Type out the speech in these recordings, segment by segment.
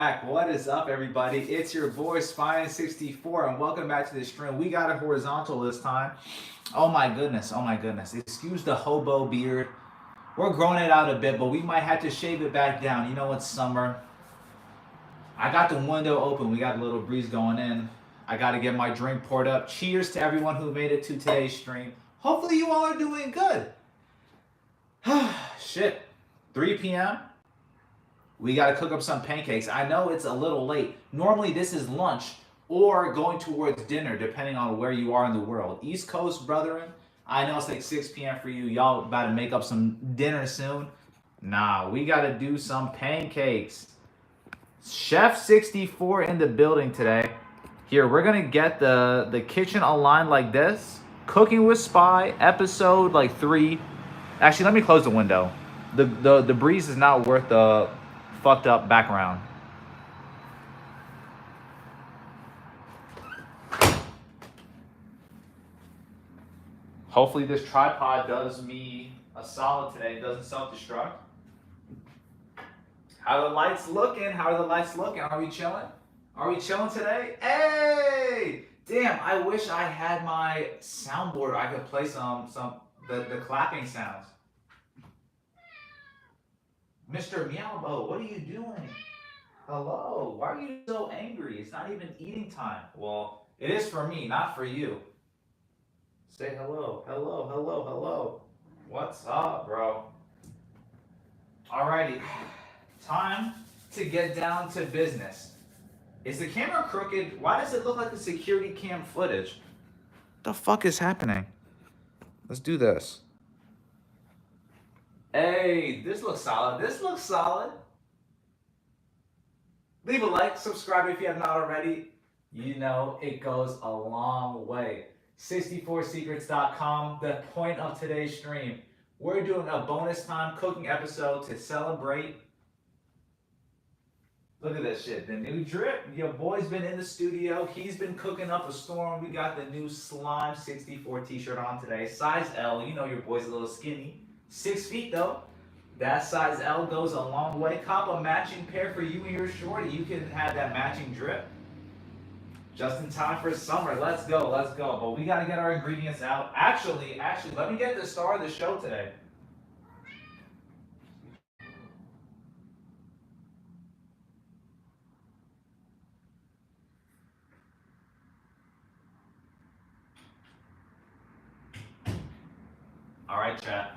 Back. What is up, everybody? It's your boy SPYN64, and welcome back to the stream. We got a horizontal this time. Oh my goodness, oh my goodness. Excuse the hobo beard. We're growing it out a bit, but we might have to shave it back down. You know, it's summer. I got the window open. We got a little breeze going in. I got to get my drink poured up. Cheers to everyone who made it to today's stream. Hopefully you all are doing good. Shit. 3 p.m. We got to cook up some pancakes. I know it's a little late. Normally this is lunch or going towards dinner, depending on where you are in the world. East Coast, brethren, I know it's like 6 p.m. for you. Y'all about to make up some dinner soon. Nah, we got to do some pancakes. Chef 64 in the building today. Here, we're going to get the kitchen aligned like this. Cooking with Spy, episode like 3. Actually, let me close the window. The breeze is not worth the fucked up background. Hopefully this tripod does me a solid today. It doesn't self-destruct. How are the lights looking? How are the lights looking? Are we chilling? Are we chilling today? Hey! Damn, I wish I had my soundboard. I could play the clapping sounds. Mr. Meowbo, what are you doing? Hello, why are you so angry? It's not even eating time. Well, it is for me, not for you. Say hello, hello, hello, hello. What's up, bro? Alrighty, time to get down to business. Is the camera crooked? Why does it look like the security cam footage? What the fuck is happening? Let's do this. Hey, this looks solid. This looks solid. Leave a like, subscribe if you have not already. You know it goes a long way. 64secrets.com, the point of today's stream. We're doing a bonus time cooking episode to celebrate. Look at this shit. The new drip. Your boy's been in the studio. He's been cooking up a storm. We got the new Slime 64 t-shirt on today. Size L. You know your boy's a little skinny. 6 feet though. That size L goes a long way. Cop a matching pair for you and your shorty. You can have that matching drip. Just in time for summer. Let's go, let's go. But we gotta get our ingredients out. Actually, let me get the star of the show today. All right, chat.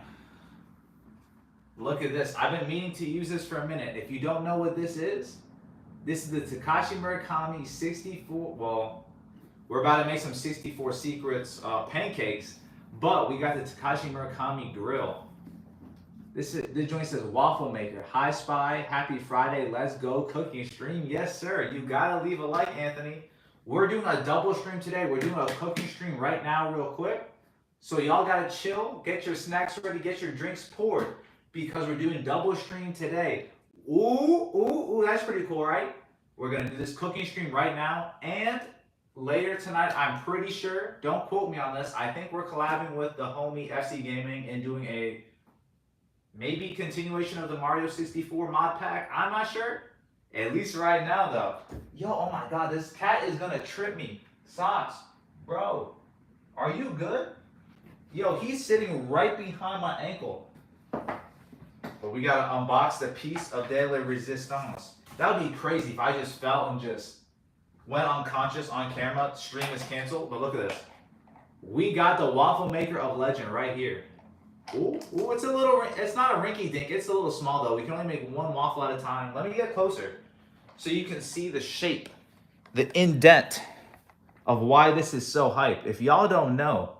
Look at this. I've been meaning to use this for a minute. If you don't know what this is the Takashi Murakami 64. Well, we're about to make some 64 Secrets pancakes, but we got the Takashi Murakami grill. This joint says waffle maker. Hi Spy, happy Friday. Let's go cooking stream. Yes, sir. You gotta leave a like, Anthony. We're doing a double stream today. We're doing a cooking stream right now, real quick. So y'all gotta chill, get your snacks ready, get your drinks poured, because we're doing double stream today. Ooh, that's pretty cool, right? We're gonna do this cooking stream right now, and later tonight, I'm pretty sure, don't quote me on this, I think we're collabing with the homie FC Gaming and doing a maybe continuation of the Mario 64 mod pack. I'm not sure. At least right now, though. Yo, oh my god, this cat is gonna trip me. Socks, bro, are you good? Yo, he's sitting right behind my ankle. But we gotta unbox the piece of de la resistance. That would be crazy if I just fell and just went unconscious on camera. Stream is canceled. But look at this. We got the waffle maker of legend right here. Ooh, it's not a rinky dink. It's a little small though. We can only make one waffle at a time. Let me get closer so you can see the shape, the indent of why this is so hype. If y'all don't know,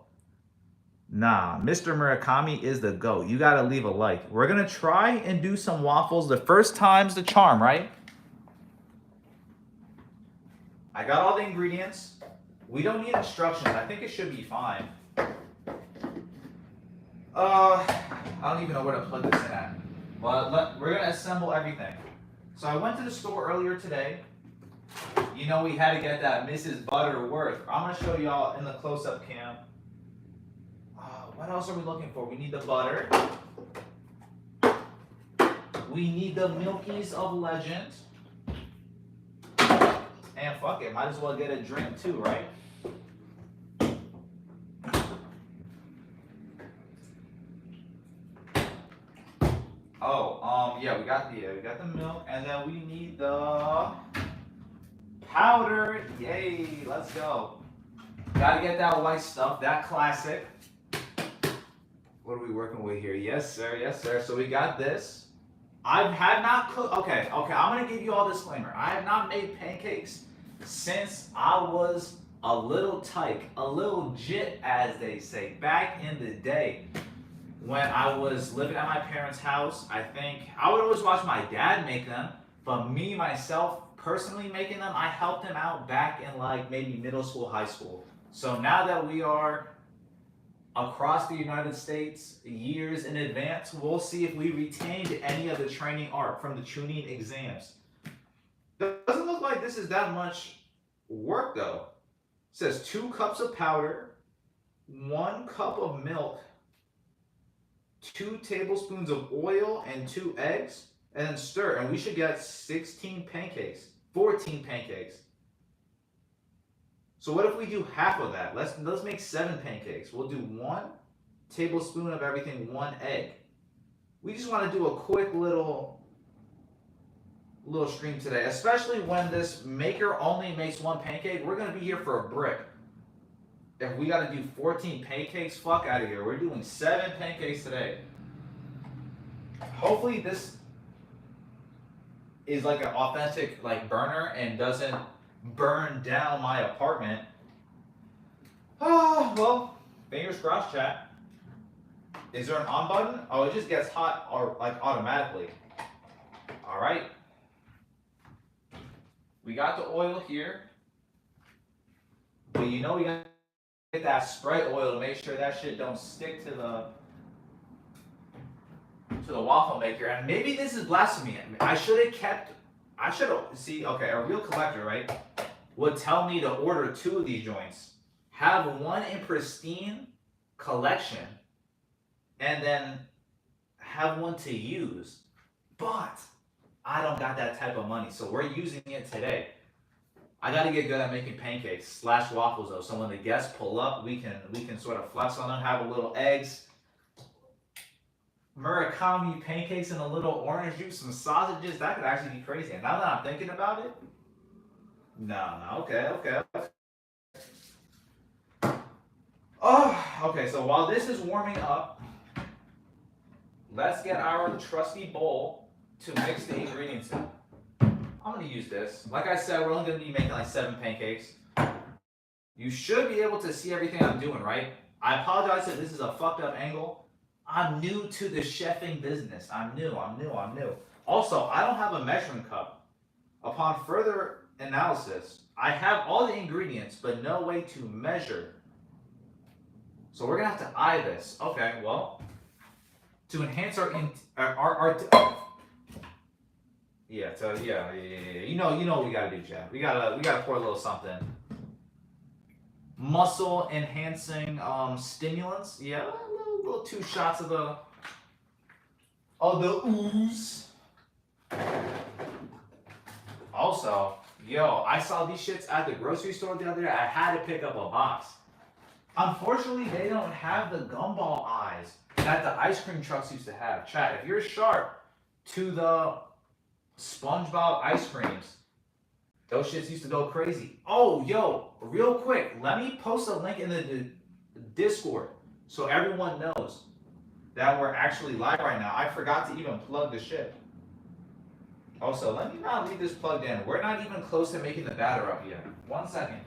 nah, Mr. Murakami is the GOAT. You gotta leave a like. We're gonna try and do some waffles. The first time's the charm, right? I got all the ingredients. We don't need instructions. I think it should be fine. I don't even know where to plug this in at. But we're gonna assemble everything. So I went to the store earlier today. You know we had to get that Mrs. Butterworth. I'm gonna show y'all in the close-up cam. What else are we looking for? We need the butter. We need the Milkies of Legend. And fuck it, might as well get a drink too, right? Oh, yeah, we got the milk, and then we need the powder. Yay, let's go. Gotta get that white stuff, that classic. What are we working with here? Yes, sir, yes, sir. So we got this. I have not cooked. Okay, I'm gonna give you all disclaimer. I have not made pancakes since I was a little tyke, a little jit, as they say, back in the day. When I was living at my parents' house, I think I would always watch my dad make them, but me, myself, personally making them, I helped him out back in like maybe middle school, high school. So now that we are across the United States years in advance, we'll see if we retained any of the training art from the tuning exams. Doesn't look like this is that much work though. It says 2 cups of powder, 1 cup of milk, 2 tablespoons of oil, and 2 eggs, and then stir. And we should get 16 pancakes, 14 pancakes. So what if we do half of that? Let's make 7 pancakes. We'll do 1 tablespoon of everything, 1 egg. We just want to do a quick little stream today, especially when this maker only makes 1 pancake. We're gonna be here for a brick. If we gotta do 14 pancakes, fuck out of here. We're doing 7 pancakes today. Hopefully this is like an authentic like burner and doesn't burn down my apartment. Oh, well, fingers crossed, chat. Is there an on button? Oh, it just gets hot or like automatically. All right. We got the oil here. But you know we gotta get that spray oil to make sure that shit don't stick to the waffle maker. And maybe this is blasphemy. I should have see, okay, a real collector, right, would tell me to order 2 of these joints, have 1 in pristine collection, and then have 1 to use. But I don't got that type of money, so we're using it today. I gotta get good at making pancakes / waffles though, so when the guests pull up, we can sort of flex on them, have a little eggs, Murakami pancakes, and a little orange juice, some sausages. That could actually be crazy. And now that I'm thinking about it, no, okay. Oh, okay, so while this is warming up, let's get our trusty bowl to mix the ingredients in. I'm gonna use this. Like I said, we're only gonna be making like 7 pancakes. You should be able to see everything I'm doing, right? I apologize if this is a fucked up angle. I'm new to the chefing business. I'm new. Also, I don't have a measuring cup. Upon further analysis, I have all the ingredients, but no way to measure. So we're gonna have to eye this. Okay, well, to enhance our yeah. You know what we gotta do, Chad. We gotta pour a little something. Muscle enhancing stimulants. Yeah, a little 2 shots of the ooze. Also, yo, I saw these shits at the grocery store the other day. I had to pick up a box. Unfortunately, they don't have the gumball eyes that the ice cream trucks used to have. Chat, if you're sharp to the SpongeBob ice creams, those shits used to go crazy. Oh, yo, real quick, let me post a link in the Discord so everyone knows that we're actually live right now. I forgot to even plug the shit. Also, let me not leave this plugged in. We're not even close to making the batter up yet. 1 second.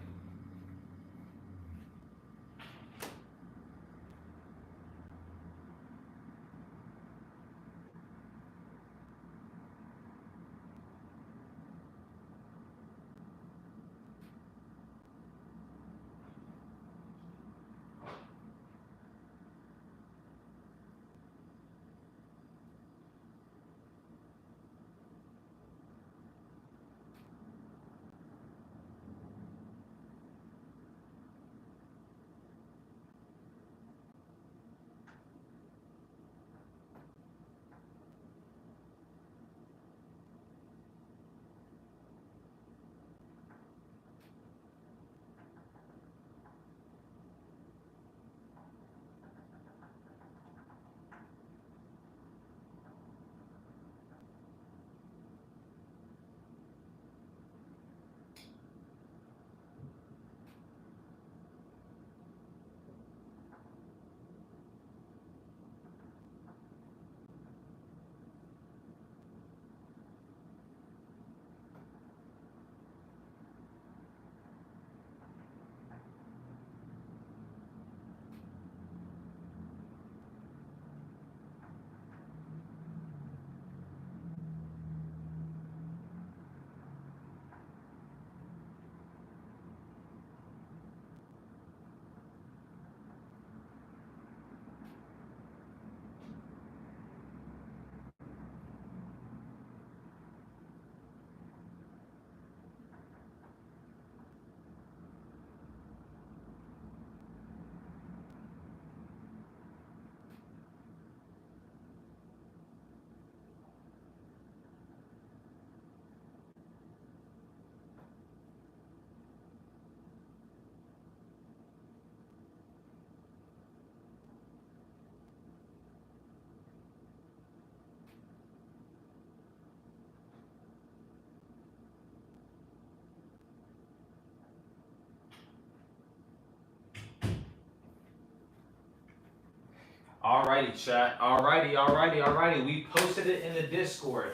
Alrighty, chat. Alrighty. We posted it in the Discord.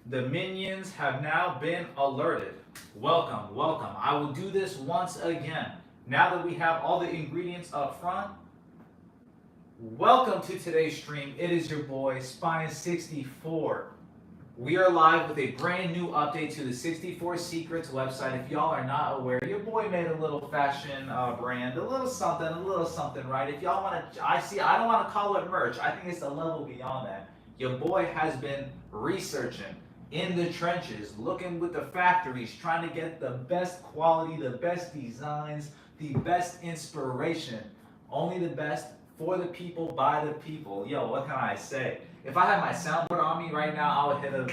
The minions have now been alerted. Welcome. I will do this once again. Now that we have all the ingredients up front, welcome to today's stream. It is your boy, SPYN64. We are live with a brand new update to the 64 Secrets website. If y'all are not aware, your boy made a little fashion brand, a little something, right? If y'all want to, I don't want to call it merch. I think it's a level beyond that. Your boy has been researching in the trenches, looking with the factories, trying to get the best quality, the best designs, the best inspiration. Only the best for the people, by the people. Yo, what can I say? If I had my soundboard on me right now, I would hit a,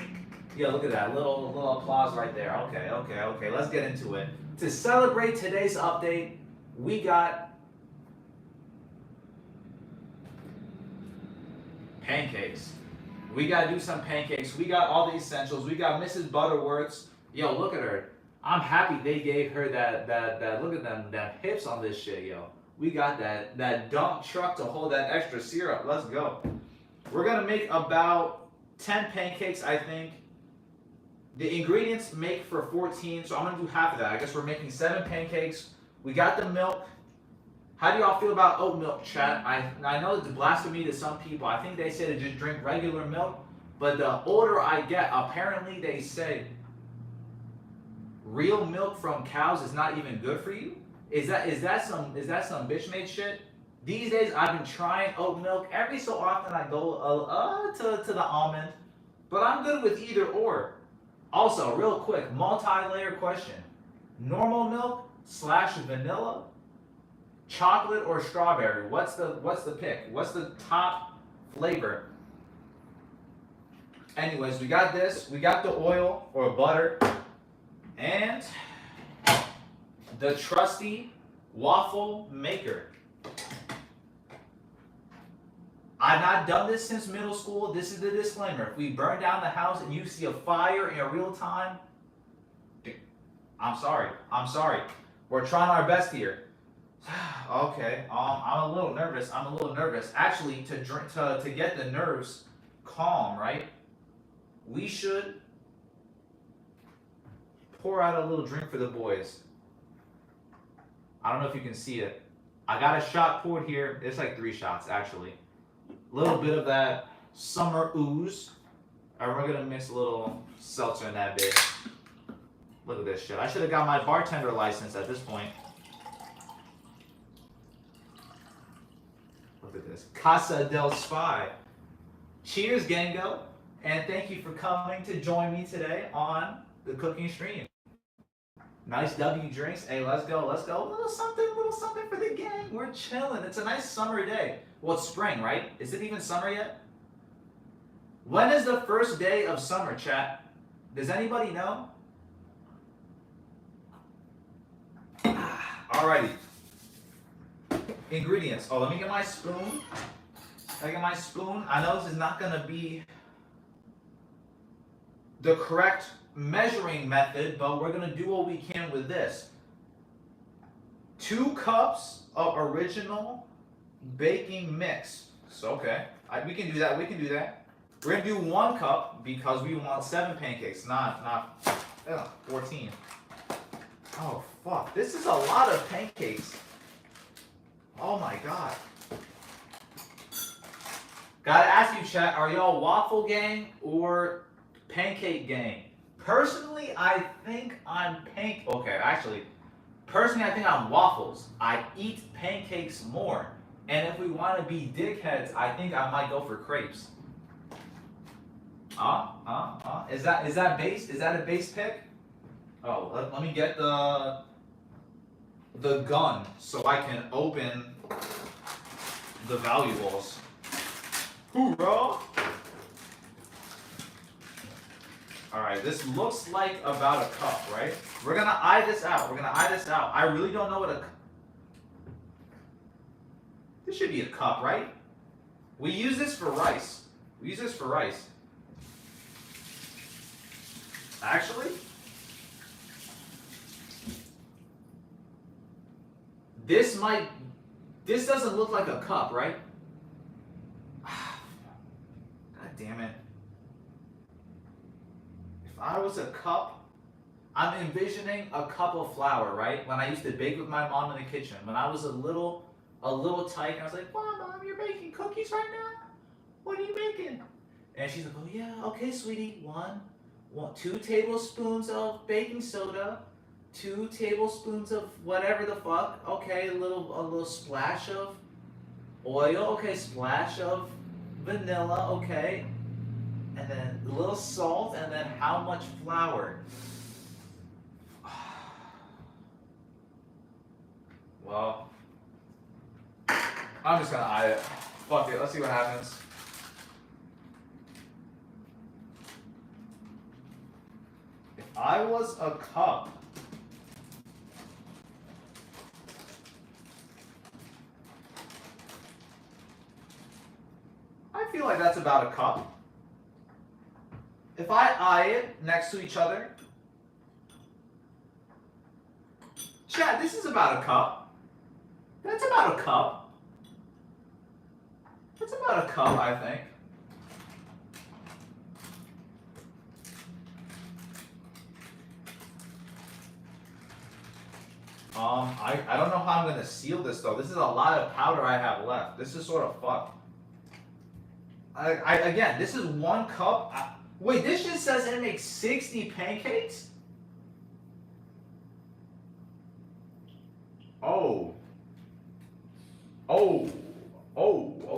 yo, look at that, little applause right there. Okay, let's get into it. To celebrate today's update, we got pancakes. We gotta do some pancakes. We got all the essentials. We got Mrs. Butterworth's. Yo, look at her. I'm happy they gave her that look at them hips on this shit, yo. We got that dump truck to hold that extra syrup. Let's go. We're gonna make about 10 pancakes, I think. The ingredients make for 14, so I'm gonna do half of that. I guess we're making 7 pancakes. We got the milk. How do y'all feel about oat milk, chat? I know it's blasphemy to some people. I think they say to just drink regular milk, but the older I get, apparently they say real milk from cows is not even good for you. Is that some bitch made shit? These days I've been trying oat milk. Every so often I go to the almond, but I'm good with either or. Also, real quick, multi-layer question: normal milk / vanilla, chocolate or strawberry? What's the pick? What's the top flavor? Anyways, we got this. We got the oil or butter, and the trusty waffle maker. I've not done this since middle school. This is the disclaimer. If we burn down the house and you see a fire in real time, I'm sorry. We're trying our best here. Okay, I'm a little nervous. Actually, to get the nerves calm, right? We should pour out a little drink for the boys. I don't know if you can see it. I got a shot poured here. It's like 3 shots, actually. A little bit of that summer ooze. And we're gonna mix a little seltzer in that bit. Look at this shit. I should have got my bartender license at this point. Look at this. Casa del Spy. Cheers, Gango. And thank you for coming to join me today on the cooking stream. Nice W drinks. Hey, let's go. A little something for the gang. We're chilling. It's a nice summer day. Well, it's spring, right? Is it even summer yet? When is the first day of summer, chat? Does anybody know? Alrighty. Ingredients. Oh, let me get my spoon. I know this is not going to be the correct measuring method, but we're going to do what we can with this. 2 cups of original baking mix. So, okay. We can do that. We're going to do 1 cup because we want 7 pancakes, not 14. Oh, fuck. This is a lot of pancakes. Oh, my God. Gotta ask you, chat, are y'all waffle gang or pancake gang? Personally, I think I'm personally, I think I'm waffles. I eat pancakes more. And if we want to be dickheads, I think I might go for crepes. Is that base? Is that a base pick? Oh, let me get the gun so I can open the valuables. Hoorah! Alright, this looks like about a cup, right? We're gonna eye this out. I really don't know what this should be a cup, right? We use this for rice. Actually, this doesn't look like a cup, right? damn it. If I was a cup, I'm envisioning a cup of flour, right? When I used to bake with my mom in the kitchen. When I was a little tyke, I was like, "Wow, Mom, you're making cookies right now? What are you making?" And she's like, "Oh yeah, okay, sweetie. 2 tablespoons of baking soda, 2 tablespoons of whatever the fuck. Okay, a little splash of oil. Okay, splash of vanilla. Okay, and then a little salt, and then how much flour?" Well, I'm just gonna eye it. Fuck it. Let's see what happens. If I was a cup, I feel like that's about a cup. If I eye it next to each other, Chad, this is about a cup. That's about a cup. That's about a cup, I think. I don't know how I'm gonna seal this though. This is a lot of powder I have left. This is sort of fucked. Again, this is 1 cup. Wait, this just says it makes 60 pancakes? Oh.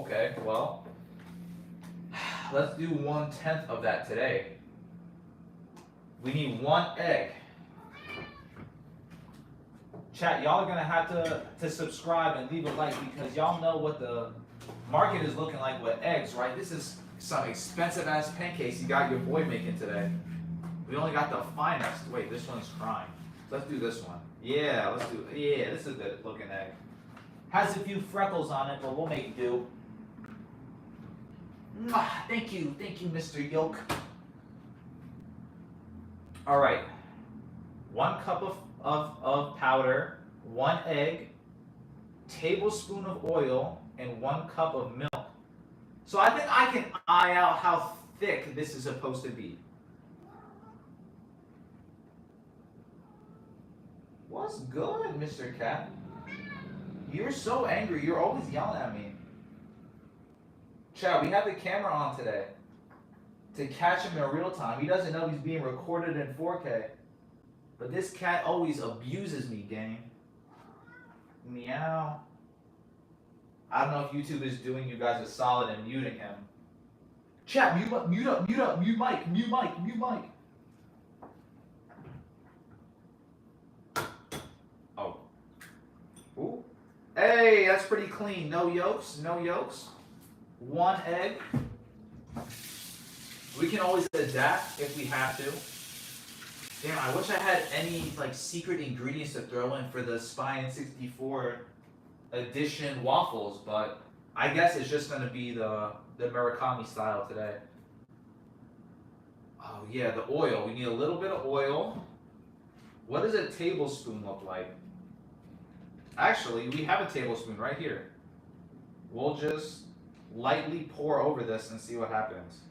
Okay, well, let's do 1/10 of that today. We need 1 egg. Chat, y'all are gonna have to subscribe and leave a like because y'all know what the market is looking like with eggs, right? This is some expensive ass pancakes you got your boy making today. We only got the finest. Wait, this one's crying. Let's do this one. Yeah, this is a good looking egg. Has a few freckles on it, but we'll make do. Thank you, Mr. Yolk. All right, 1 cup of powder, 1 egg, tablespoon of oil, and 1 cup of milk. So I think I can eye out how thick this is supposed to be. What's good, Mr. Cat? You're so angry. You're always yelling at me. Chad, we have the camera on today to catch him in real time. He doesn't know he's being recorded in 4K. But this cat always abuses me, gang. Meow. I don't know if YouTube is doing you guys a solid and muting him. Chat, mute up, mute mic. Oh. Ooh. Hey, that's pretty clean. No yolks. 1 egg. We can always adapt if we have to. Damn, I wish I had any like secret ingredients to throw in for the SPYN64 edition waffles, but I guess it's just gonna be the Murakami style today. Oh yeah, the oil. We need a little bit of oil. What does a tablespoon look like? Actually, we have a tablespoon right here. We'll just lightly pour over this and see what happens.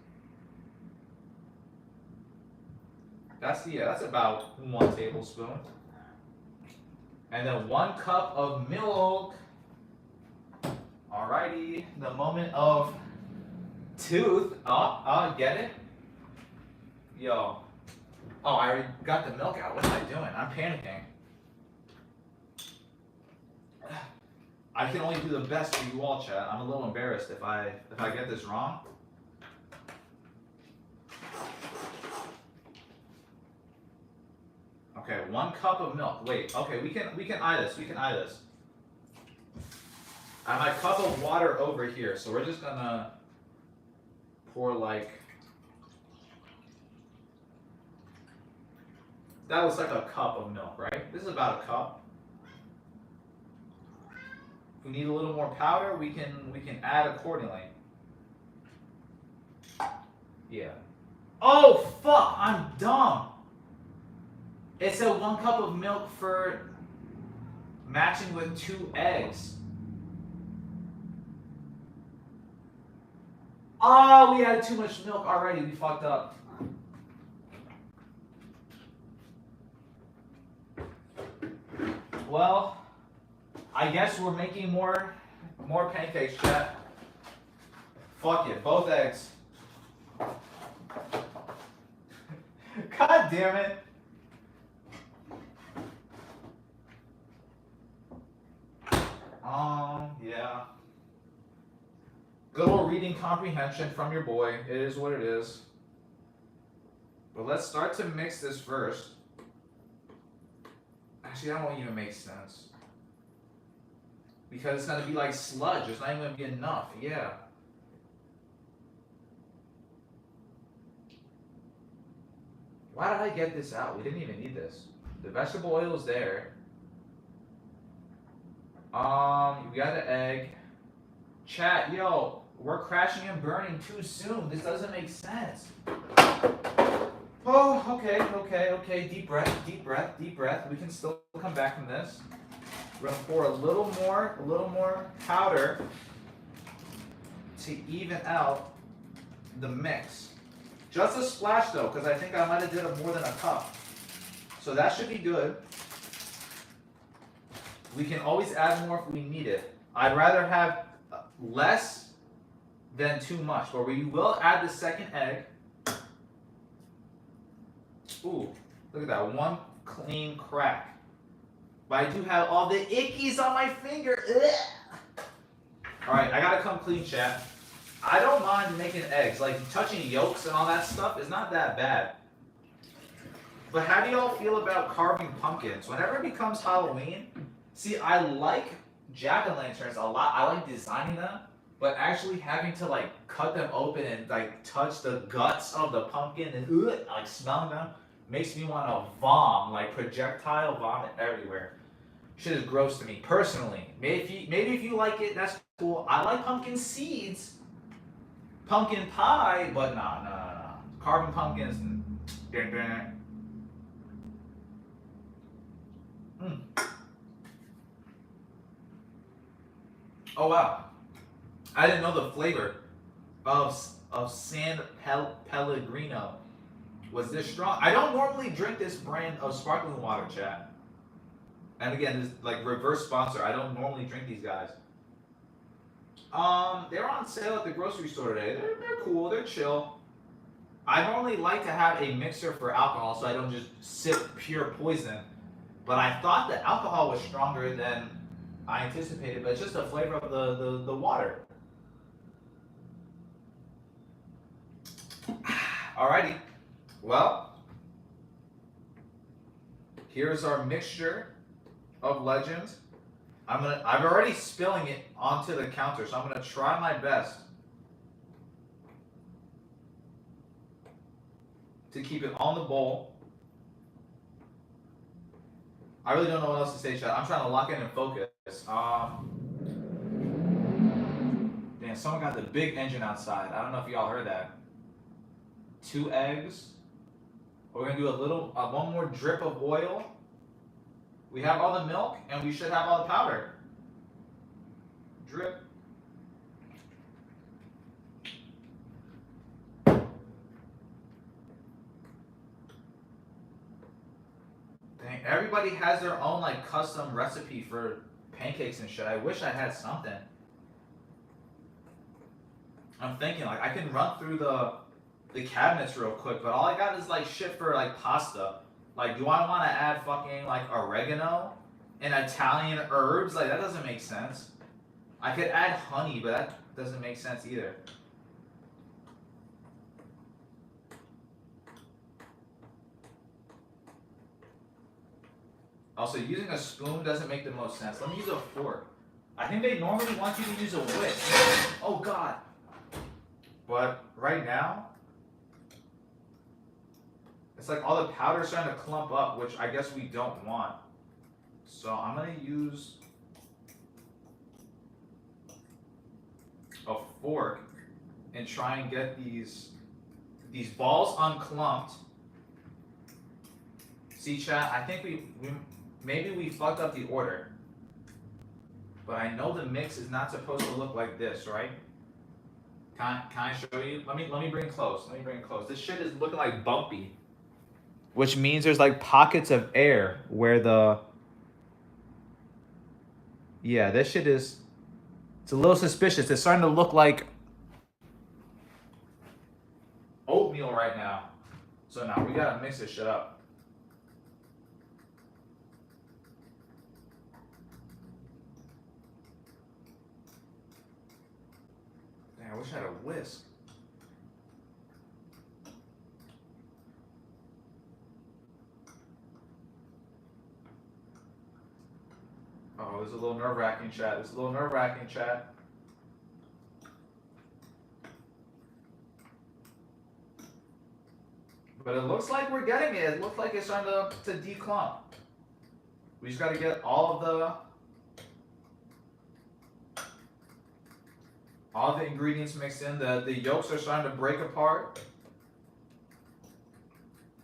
That's about 1 tablespoon. And then 1 cup of milk. Alrighty, the moment of truth. Get it? Yo. Oh, I already got the milk out. What am I doing? I'm panicking. I can only do the best for you all, chat. I'm a little embarrassed if I get this wrong. Okay, 1 cup of milk. Wait, okay, we can eye this. I have my cup of water over here, so we're just gonna pour like that was like a cup of milk, right? This is about a cup. If we need a little more powder, we can add accordingly. Yeah. Oh fuck, I'm dumb. It said 1 cup of milk for matching with 2 eggs. Oh, we added too much milk already. We fucked up. Well, I guess we're making more pancakes, chat. Fuck it, both eggs. God damn it. Yeah. Good old reading comprehension from your boy. It is what it is. But let's start to mix this first. Actually, that won't even make sense. Because it's gonna be like sludge. It's not even gonna be enough. Yeah. Why did I get this out? We didn't even need this. The vegetable oil is there. We got the egg. Chat, yo, we're crashing and burning too soon. This doesn't make sense. Oh, okay. Deep breath. We can still come back from this. We're gonna pour a little more powder to even out the mix. Just a splash though, because I think I might have did more than a cup. So that should be good. We can always add more if we need it. I'd rather have less than too much, but we will add the second egg. Ooh, look at that, one clean crack. But I do have all the ickies on my finger. Ugh. All right, I gotta come clean, chat. I don't mind making eggs. Like, touching yolks and all that stuff is not that bad. But how do y'all feel about carving pumpkins? Whenever it becomes Halloween, see, I like jack-o'-lanterns a lot. I like designing them. But actually having to, like, cut them open and, like, touch the guts of the pumpkin and, like, smelling them makes me want to vom, like, projectile vomit everywhere. Shit is gross to me, personally. Maybe if you like it, that's cool. I like pumpkin seeds. Pumpkin pie, but nah. Carving pumpkins. Oh wow, I didn't know the flavor of San Pellegrino was this strong. I don't normally drink this brand of sparkling water, chat. And again, this like reverse sponsor. I don't normally drink these guys. They're on sale at the grocery store today. They're cool. They're chill. I normally like to have a mixer for alcohol so I don't just sip pure poison. But I thought the alcohol was stronger than I anticipated, but it's just the flavor of the water. Alrighty. Well, here's our mixture of legends. I'm already spilling it onto the counter, so I'm gonna try my best to keep it on the bowl. I really don't know what else to say, chat. I'm trying to lock in and focus. Damn, someone got the big engine outside. I don't know if y'all heard that. 2 eggs. We're gonna do a little, one more drip of oil. We have all the milk, and we should have all the powder. Drip. Dang, everybody has their own like custom recipe for pancakes and shit. I wish I had something. I'm thinking like I can run through the cabinets real quick, but all I got is like shit for like pasta. Like, do I want to add fucking like oregano and Italian herbs? Like, that doesn't make sense. I could add honey, but that doesn't make sense either. Also, using a spoon doesn't make the most sense. Let me use a fork. I think they normally want you to use a whisk. Oh God. But right now, it's like all the powder's starting to clump up, which I guess we don't want. So I'm gonna use a fork and try and get these balls unclumped. See, chat, I think maybe we fucked up the order. But I know the mix is not supposed to look like this, right? Can I show you? Let me bring it close. Let me bring it close. This shit is looking like bumpy. Which means there's like pockets of air where the... Yeah, this shit is... It's a little suspicious. It's starting to look like oatmeal right now. So now we gotta mix this shit up. Damn, I wish I had a whisk. Oh, there's a little nerve-wracking, chat. There's a little nerve-wracking, chat. But it looks like we're getting it. It looks like it's starting to declump. We just got to get all of the ingredients mixed in. The yolks are starting to break apart.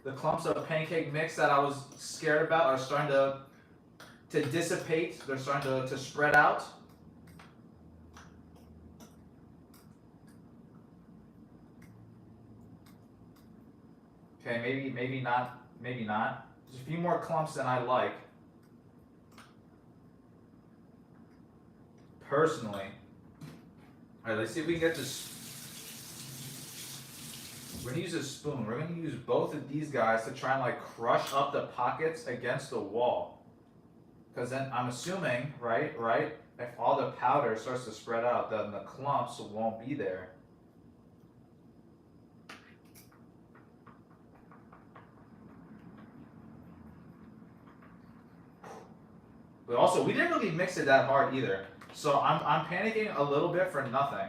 The clumps of pancake mix that I was scared about are starting to dissipate. They're starting to spread out. Okay, maybe not. Maybe not. There's a few more clumps than I like. Personally. All right, let's see if we can get this. We're gonna use a spoon. We're gonna use both of these guys to try and like crush up the pockets against the wall. Because then I'm assuming, right, if all the powder starts to spread out, then the clumps won't be there. But also, we didn't really mix it that hard either. So I'm panicking a little bit for nothing.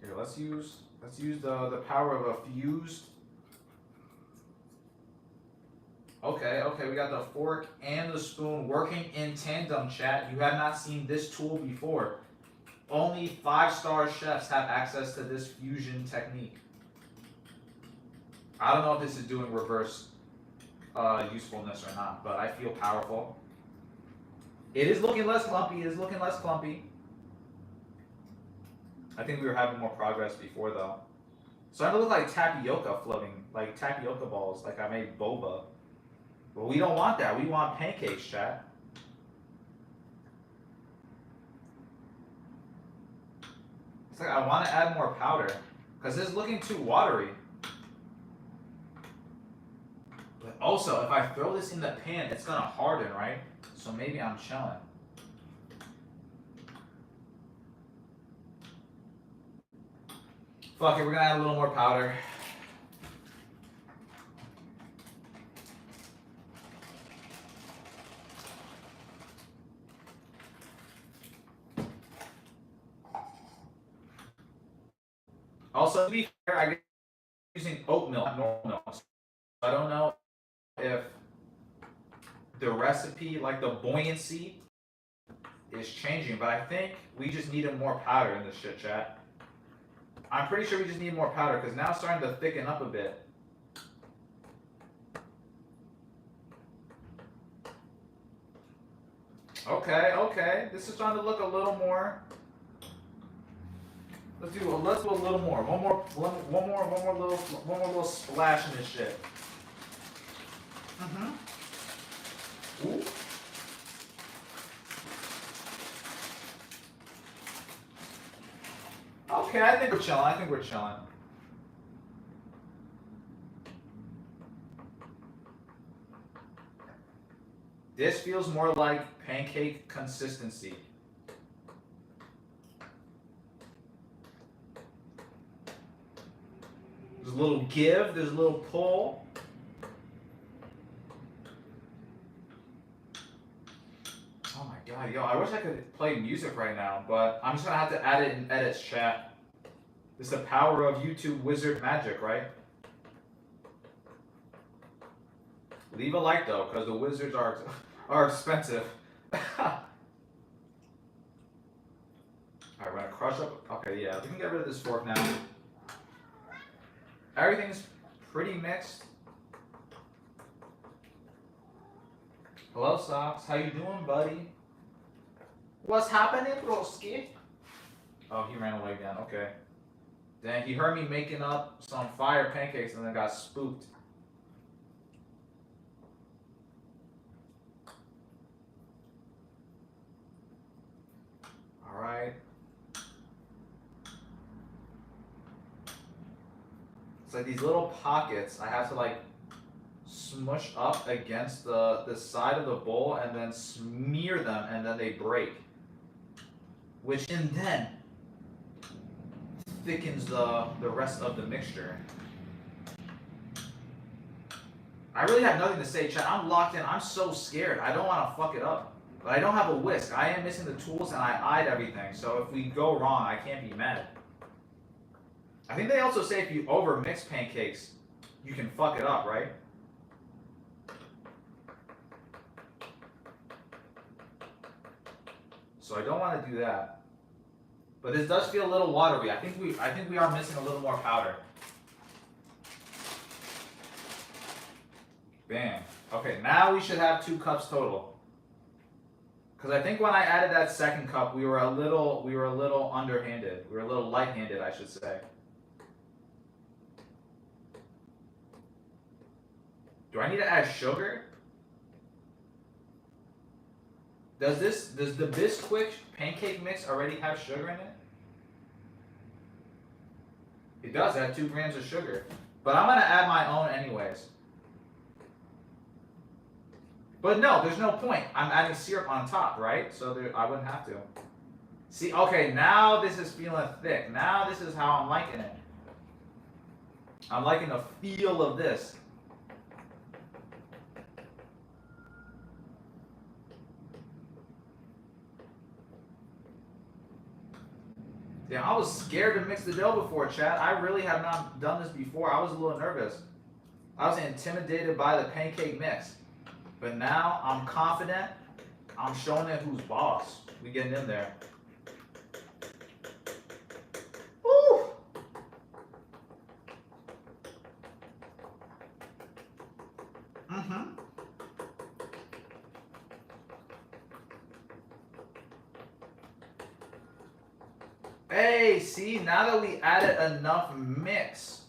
Here, let's use the power of a fused. Okay, we got the fork and the spoon working in tandem, chat. You have not seen this tool before. Only 5-star chefs have access to this fusion technique. I don't know if this is doing reverse usefulness or not, but I feel powerful. It is looking less clumpy. I think we were having more progress before, though. Starting to look like tapioca floating, like tapioca balls, like I made boba. But we don't want that. We want pancakes, chat. It's like I want to add more powder because it's looking too watery. But also, if I throw this in the pan, it's gonna harden, right? So maybe I'm chilling. Fuck it, we're gonna add a little more powder. Also, to be fair, I guess I'm using oat milk, not normal milk. So I don't know if the recipe, like the buoyancy, is changing, but I think we just needed more powder in this shit, chat. I'm pretty sure we just need more powder because now it's starting to thicken up a bit. Okay. This is starting to look a little more. Let's do a little more. One more little splash in this shit. Ooh. Okay, I think we're chilling. This feels more like pancake consistency. There's a little give, there's a little pull. Oh my god, yo, I wish I could play music right now, but I'm just gonna have to add it in edits, chat. It's the power of YouTube wizard magic, right? Leave a like though, because the wizards are expensive. Alright, we're gonna crush up. Okay, yeah, we can get rid of this fork now. Everything's pretty mixed. Hello, Socks. How you doing, buddy? What's happening, broski? Oh, he ran away again. Okay. Dang, he heard me making up some fire pancakes and then got spooked. All right. It's like these little pockets I have to like smush up against the side of the bowl and then smear them and then they break. Which then thickens the rest of the mixture. I really have nothing to say, chat. I'm locked in. I'm so scared. I don't want to fuck it up. But I don't have a whisk. I am missing the tools and I eyed everything. So if we go wrong, I can't be mad. I think they also say if you over mix pancakes, you can fuck it up, right? So I don't want to do that. But this does feel a little watery. I think we are missing a little more powder. Bam. Okay, now we should have 2 cups total. Because I think when I added that second cup, we were a little underhanded. We were a little light-handed, I should say. Do I need to add sugar? Does the Bisquick pancake mix already have sugar in it? It does have 2 grams of sugar. But I'm gonna add my own anyways. But no, there's no point. I'm adding syrup on top, right? So I wouldn't have to. See, okay, now this is feeling thick. Now this is how I'm liking it. I'm liking the feel of this. Yeah, I was scared to mix the dough before, chat. I really have not done this before. I was a little nervous. I was intimidated by the pancake mix. But now I'm confident. I'm showing it who's boss. We getting in there. Woo! Mm-hmm. Hey, see, now that we added enough mix,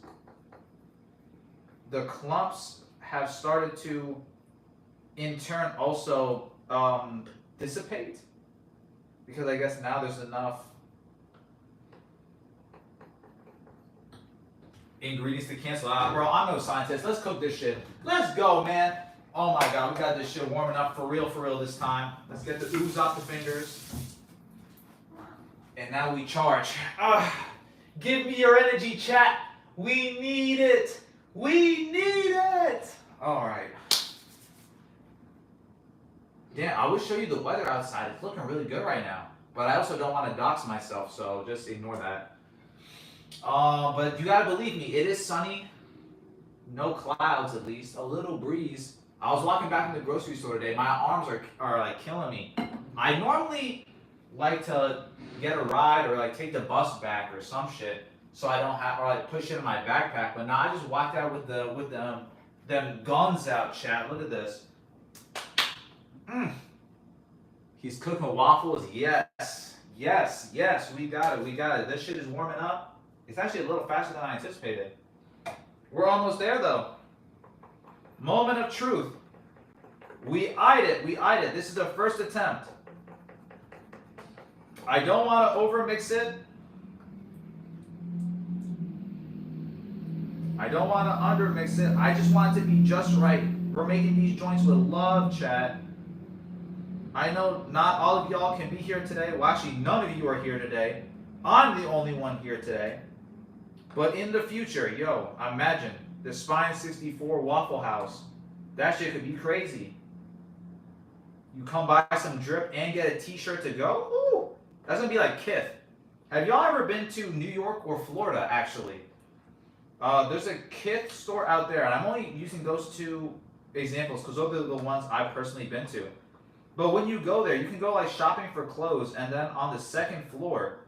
the clumps have started to in turn also dissipate, because I guess now there's enough ingredients to cancel out. Bro, I'm no scientist. Let's cook this shit. Let's go, man. Oh my god, we got this shit warming up for real this time. Let's get the ooze off the fingers. And now we charge. Give me your energy, chat. We need it. We need it. All right. Yeah, I would show you the weather outside. It's looking really good right now. But I also don't want to dox myself, so just ignore that. But you gotta believe me, it is sunny. No clouds, at least. A little breeze. I was walking back in the grocery store today. My arms are like killing me. I normally like to get a ride or like take the bus back or some shit, so I don't have, or like push it in my backpack. But now I just walked out with them guns out, chat. Look at this. He's cooking waffles. Yes, yes, yes. We got it. We got it. This shit is warming up. It's actually a little faster than I anticipated. We're almost there though. Moment of truth. We eyed it. We eyed it. This is the first attempt. I don't want to overmix it. I don't want to undermix it. I just want it to be just right. We're making these joints with love, chat. I know not all of y'all can be here today. Well, actually, none of you are here today. I'm the only one here today. But in the future, yo, imagine the SPYN64 Waffle House. That shit could be crazy. You come buy some drip and get a t-shirt to go? Ooh, that's gonna be like Kith. Have y'all ever been to New York or Florida, actually? There's a Kith store out there, and I'm only using those 2 examples because those are the ones I've personally been to. But when you go there, you can go like shopping for clothes, and then on the 2nd floor,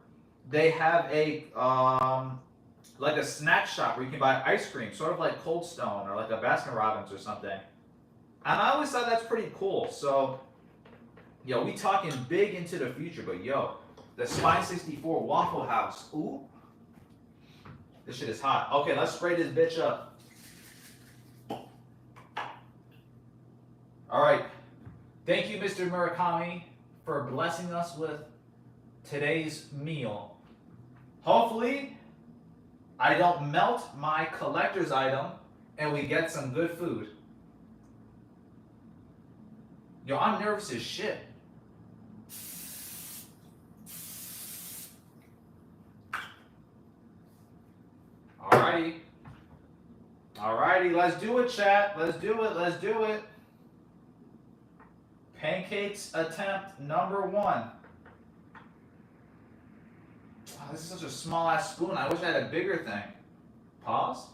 they have a like a snack shop where you can buy ice cream, sort of like Cold Stone or like a Baskin Robbins or something. And I always thought that's pretty cool. So, yo, we talking big into the future, but yo, the SPYN64 Waffle House. Ooh. This shit is hot. Okay, let's spray this bitch up. All right. Thank you, Mr. Murakami, for blessing us with today's meal. Hopefully, I don't melt my collector's item and we get some good food. Yo, I'm nervous as shit. Alrighty. Alrighty, let's do it, chat. Let's do it, let's do it. Pancakes attempt number 1. Wow, this is such a small ass spoon. I wish I had a bigger thing. Pause.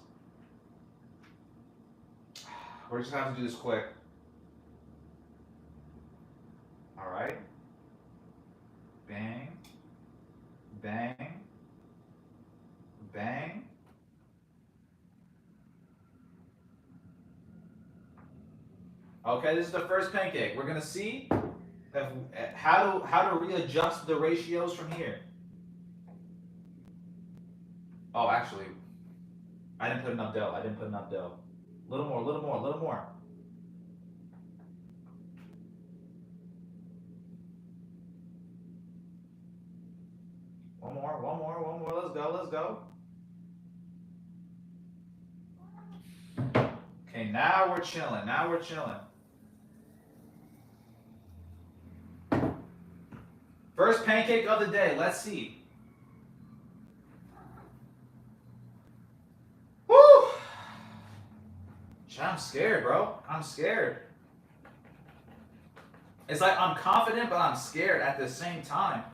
We're just gonna have to do this quick. Alright. Bang. Bang. Bang. Okay, this is the first pancake. We're gonna see how to readjust the ratios from here. Oh, actually, I didn't put enough dough. I didn't put enough dough. A little more, a little more, a little more. One more, one more, one more. Let's go, let's go. Okay, now we're chilling. Now we're chilling. First pancake of the day. Let's see. Woo! I'm scared, bro. I'm scared. It's like I'm confident, but I'm scared at the same time.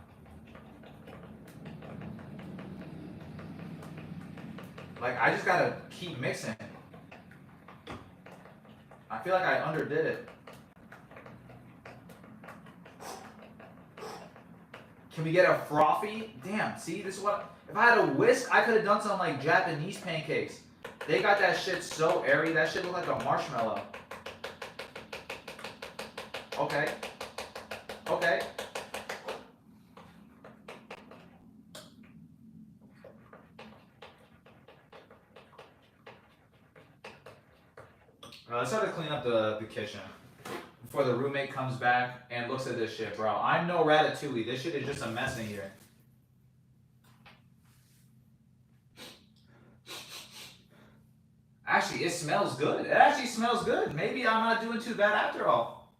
Like, I just gotta keep mixing. I feel like I underdid it. Can we get a frothy? Damn, see, this is what... If I had a whisk, I could have done some, like, Japanese pancakes. They got that shit so airy. That shit looked like a marshmallow. Okay. Okay. Let's start to clean up the kitchen before the roommate comes back and looks at this shit, bro. I'm no Ratatouille. This shit is just a mess in here. Actually, it smells good. It actually smells good. Maybe I'm not doing too bad after all.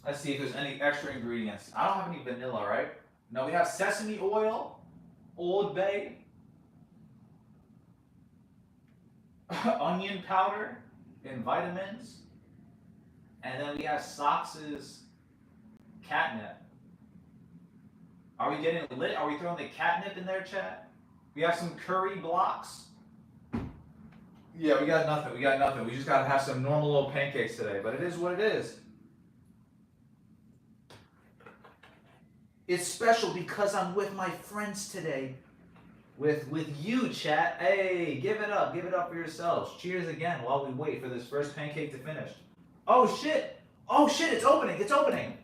Let's see if there's any extra ingredients. I don't have any vanilla, right? No, we have sesame oil, Old Bay, onion powder, and vitamins. And then we have Sox's catnip. Are we getting lit? Are we throwing the catnip in there, chat? We have some curry blocks. Yeah, we got nothing. We got nothing. We just got to have some normal little pancakes today. But it is what it is. It's special because I'm with my friends today. With you, chat. Hey, give it up for yourselves. Cheers again while we wait for this first pancake to finish. Oh shit! Oh shit! It's opening! It's opening!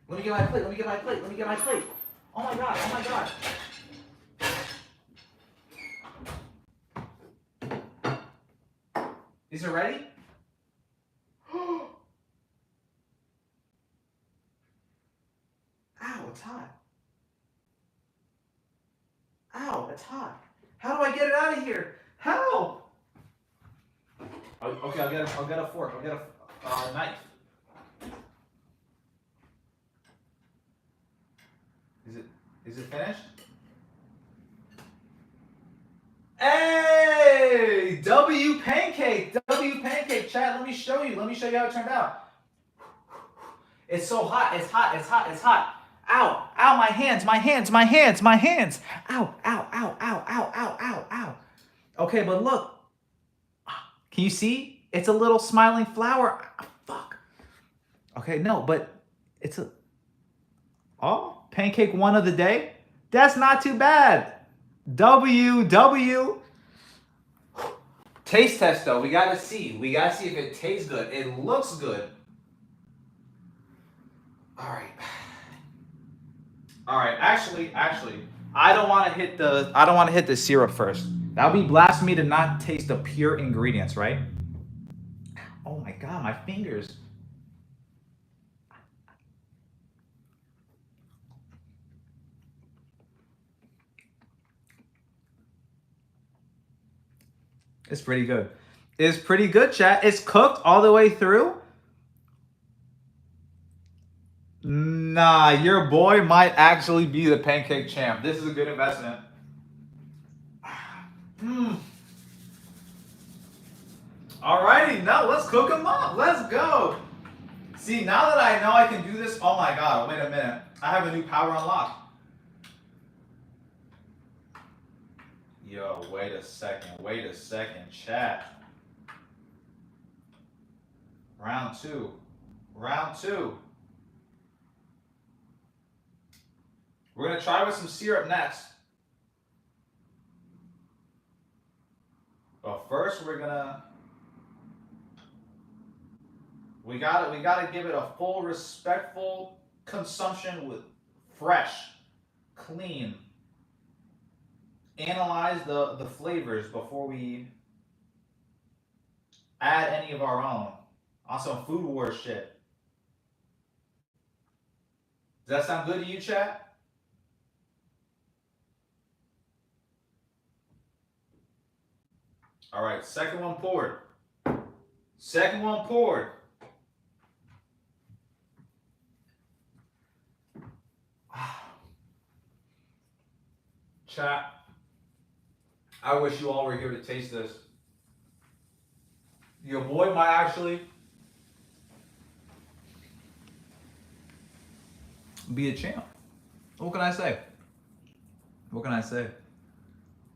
Let me get my plate. Let me get my plate. Let me get my plate. Oh my god! Oh my god! Is it ready? Ow! It's hot. Ow, it's hot. How do I get it out of here? How? Okay, I'll get a fork. I'll get a knife. Is it finished? Hey! W pancake, chat. Let me show you how it turned out. It's so hot. It's hot. It's hot. It's hot. Ow, ow, my hands. Ow, ow, ow, ow, ow, ow, ow, ow. Okay, but look. Can you see? It's a little smiling flower. Fuck. Okay, no, but it's a... Oh, pancake 1 of the day? That's not too bad. W. Taste test though. We gotta see. We gotta see if it tastes good. It looks good. All right. All right. Actually, I don't want to hit the syrup first. That would be blasphemy to not taste the pure ingredients, right? Oh my god, my fingers. It's pretty good. It's pretty good, chat. It's cooked all the way through. Nah, your boy might actually be the pancake champ. This is a good investment. Alrighty, now let's cook them up. Let's go. See, now that I know I can do this, oh my god, wait a minute. I have a new power unlock. Yo, wait a second, chat. Round two. We're gonna try with some syrup next. But first we gotta give it a full respectful consumption with fresh, clean. Analyze the flavors before we add any of our own on some food war shit. Does that sound good to you, chat? All right, second one poured. Chat, I wish you all were here to taste this. Your boy might actually be a champ. What can I say?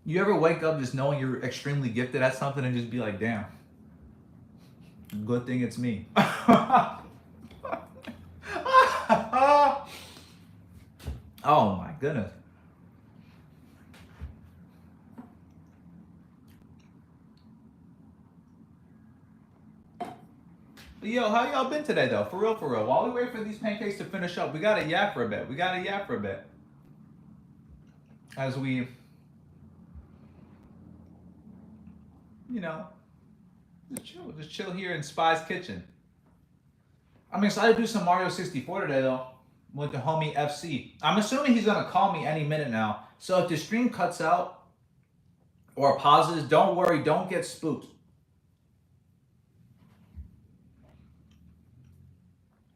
You ever wake up just knowing you're extremely gifted at something and just be like, damn, good thing it's me. Oh my goodness. Yo, how y'all been today though? For real. While we wait for these pancakes to finish up, we gotta yap for a bit. As we, just chill here in Spy's kitchen. I'm excited to do some Mario 64 today though, with the homie FC. I'm assuming he's gonna call me any minute now. So if the stream cuts out or pauses, don't worry, don't get spooked.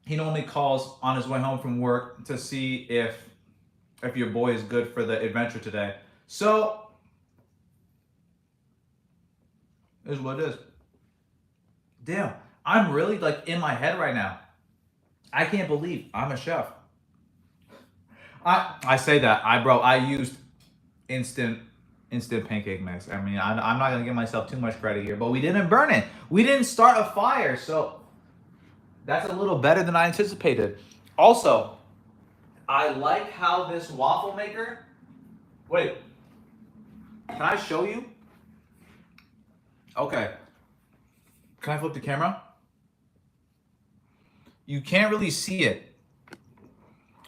He normally calls on his way home from work to see if your boy is good for the adventure today. So, is what it is. Damn, I'm really like in my head right now. I can't believe I'm a chef. I say that. I used instant pancake mix. I mean, I'm not gonna give myself too much credit here, but we didn't burn it. We didn't start a fire, so that's a little better than I anticipated. Also, I like how this waffle maker. Wait, can I show you? Okay. Can I flip the camera? You can't really see it.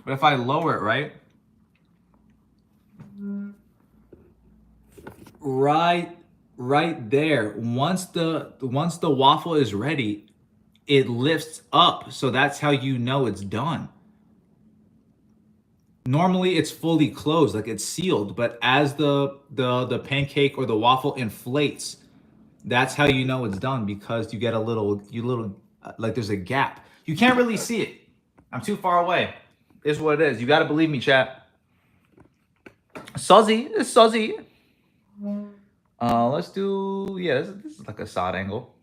But if I lower it, right? Right there. Once the waffle is ready, it lifts up. So that's how you know it's done. Normally it's fully closed, like it's sealed, but as the pancake or the waffle inflates, that's how you know it's done, because you get a little like there's a gap. You can't really see it. I'm too far away. It's what it is. You gotta believe me, chat. Suzzy. Let's do, yeah, this is like a side angle.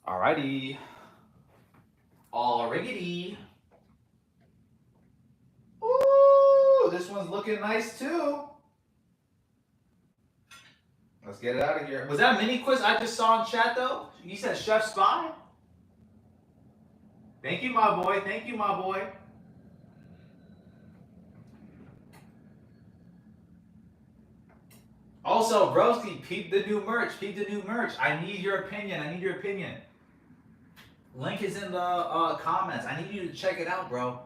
Alrighty. Alrighty. Ooh, this one's looking nice too. Let's get it out of here. Was that mini quiz I just saw in chat though? You said Chef Spy? Thank you, my boy. Also, Broski, peep the new merch. Peep the new merch. I need your opinion. I need your opinion. Link is in the comments. I need you to check it out, bro.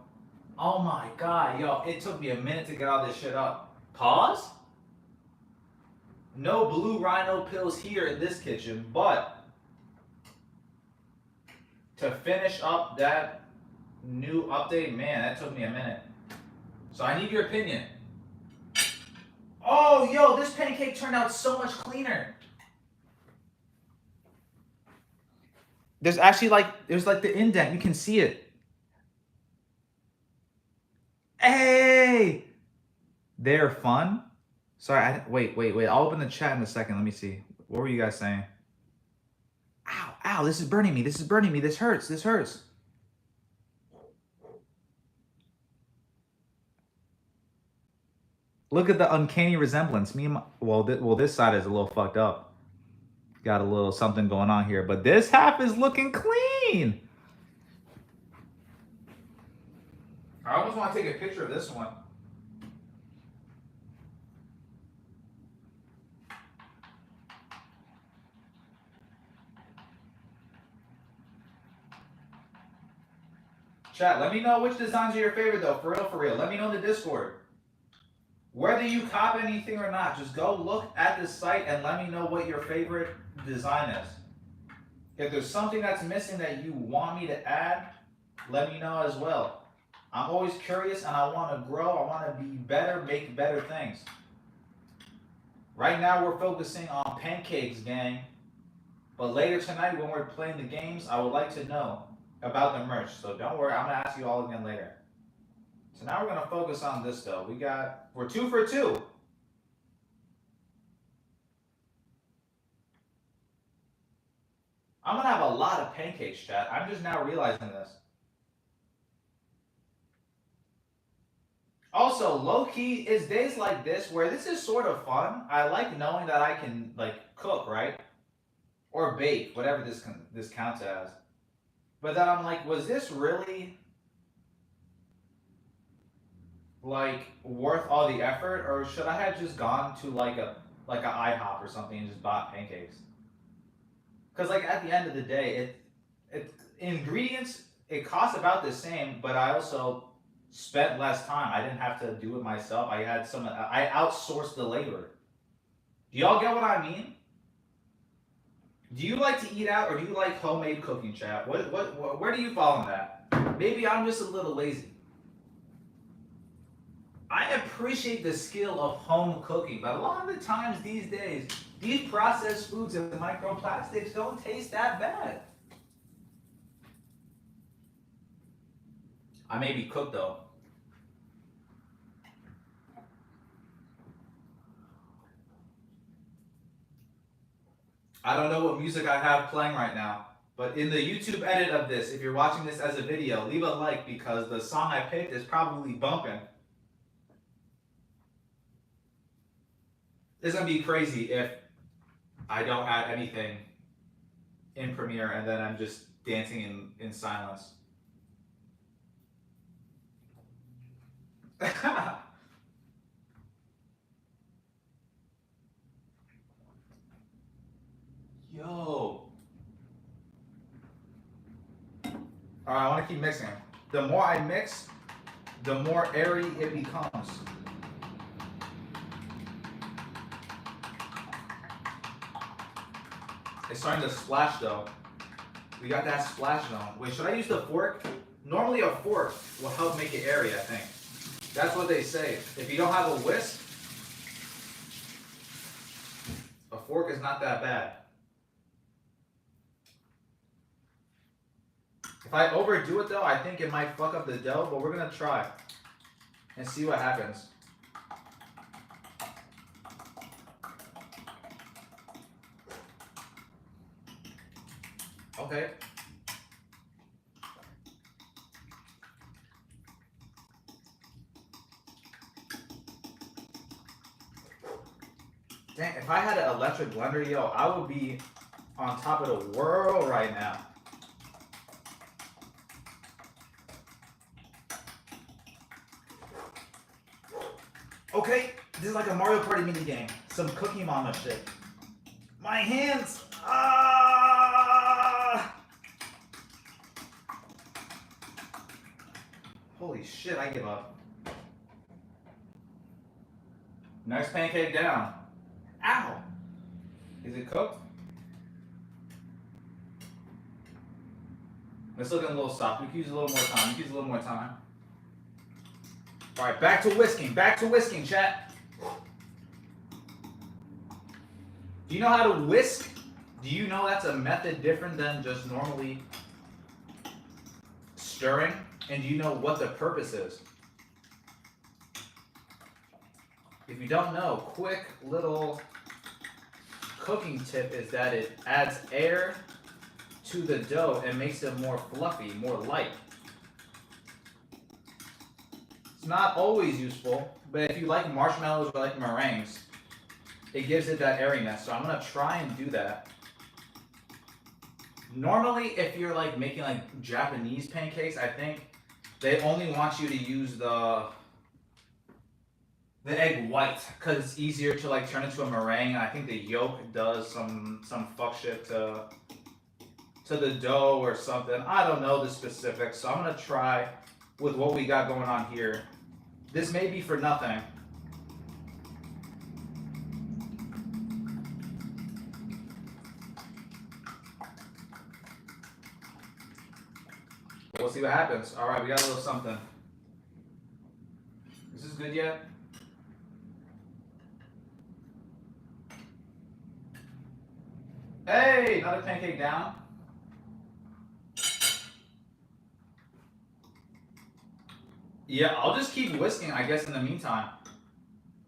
Oh my god, yo, it took me a minute to get all this shit up. Pause? No blue rhino pills here in this kitchen, but to finish up that new update, man, that took me a minute. So I need your opinion. Oh, yo, this pancake turned out so much cleaner. There's actually there's like the indent. You can see it. Hey! They're fun. Sorry, wait. I'll open the chat in a second. Let me see. What were you guys saying? Ow, this is burning me. This is burning me. This hurts. This hurts. Look at the uncanny resemblance. Me and my, well, this side is a little fucked up. Got a little something going on here, but this half is looking clean. I almost want to take a picture of this one. Chat, let me know which designs are your favorite though. For real. Let me know in the Discord. Whether you cop anything or not, just go look at the site and let me know what your favorite design is. If there's something that's missing that you want me to add, let me know as well. I'm always curious and I want to grow. I want to be better, make better things. Right now we're focusing on pancakes, gang. But later tonight when we're playing the games, I would like to know about the merch. So don't worry, I'm going to ask you all again later. So now we're going to focus on this though. We're 2 for 2. I'm going to have a lot of pancakes, chat. I'm just now realizing this. Also, low-key, it's days like this where this is sort of fun. I like knowing that I can, cook, right? Or bake, whatever this counts as. But then I'm like, was this really, worth all the effort? Or should I have just gone to, an IHOP or something and just bought pancakes? Because, at the end of the day, ingredients, it costs about the same, but I also spent less time. I didn't have to do it myself. I outsourced the labor. Do y'all get what I mean? Do you like to eat out or do you like homemade cooking, chat? Where do you fall on that? Maybe I'm just a little lazy. I appreciate the skill of home cooking, but a lot of the times these days, these processed foods and microplastics don't taste that bad. I may be cooked though. I don't know what music I have playing right now, but in the YouTube edit of this, if you're watching this as a video, leave a like because the song I picked is probably bumping. It's gonna be crazy if I don't have anything in Premiere and then I'm just dancing in silence. Yo. Alright, I want to keep mixing. The more I mix, the more airy it becomes. It's starting to splash though. We got that splash zone. Wait, should I use the fork? Normally a fork will help make it airy, I think. That's what they say. If you don't have a whisk, a fork is not that bad. If I overdo it though, I think it might fuck up the dough, but we're gonna try and see what happens. Okay. Dang, if I had an electric blender, yo, I would be on top of the world right now. Okay, this is like a Mario Party mini game. some Cookie Mama shit. My hands. Ah! Holy shit, I give up. Next pancake down. Ow! Is it cooked? It's looking a little soft. We can use a little more time. We can use a little more time. All right, back to whisking. Back to whisking, chat. Do you know how to whisk? Do you know that's a method different than just normally stirring? And do you know what the purpose is? If you don't know, quick little cooking tip is that it adds air to the dough and makes it more fluffy, more light. It's not always useful, but if you like marshmallows or like meringues, it gives it that airiness. So I'm gonna try and do that. Normally, if you're like making like Japanese pancakes, I think they only want you to use the egg white because it's easier to like turn into a meringue. And I think the yolk does some fuck shit to the dough or something. I don't know the specifics, so I'm gonna try with what we got going on here. This may be for nothing. We'll see what happens. All right, we got a little something. Is this good yet? Hey, another pancake down. Yeah, I'll just keep whisking, I guess, in the meantime.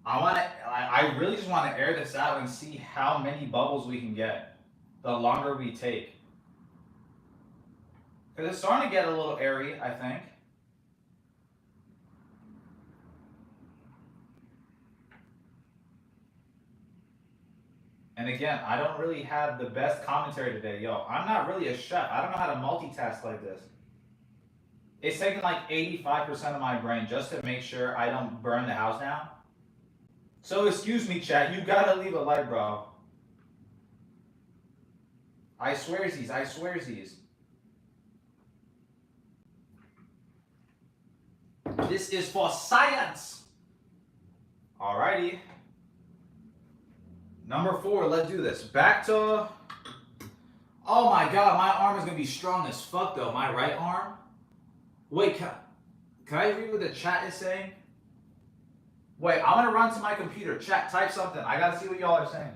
I really just want to air this out and see how many bubbles we can get the longer we take. Because it's starting to get a little airy, I think. And again, I don't really have the best commentary today. Yo, I'm not really a chef. I don't know how to multitask like this. It's taking like 85% of my brain just to make sure I don't burn the house down. So excuse me, chat. You gotta leave a like, bro. I swearsies. I swearsies. This is for science. Alrighty. Number 4, let's do this. Back to... Oh my god, my arm is going to be strong as fuck though. My right arm. Wait, can I read what the chat is saying? Wait, I'm going to run to my computer. Chat, type something. I got to see what y'all are saying.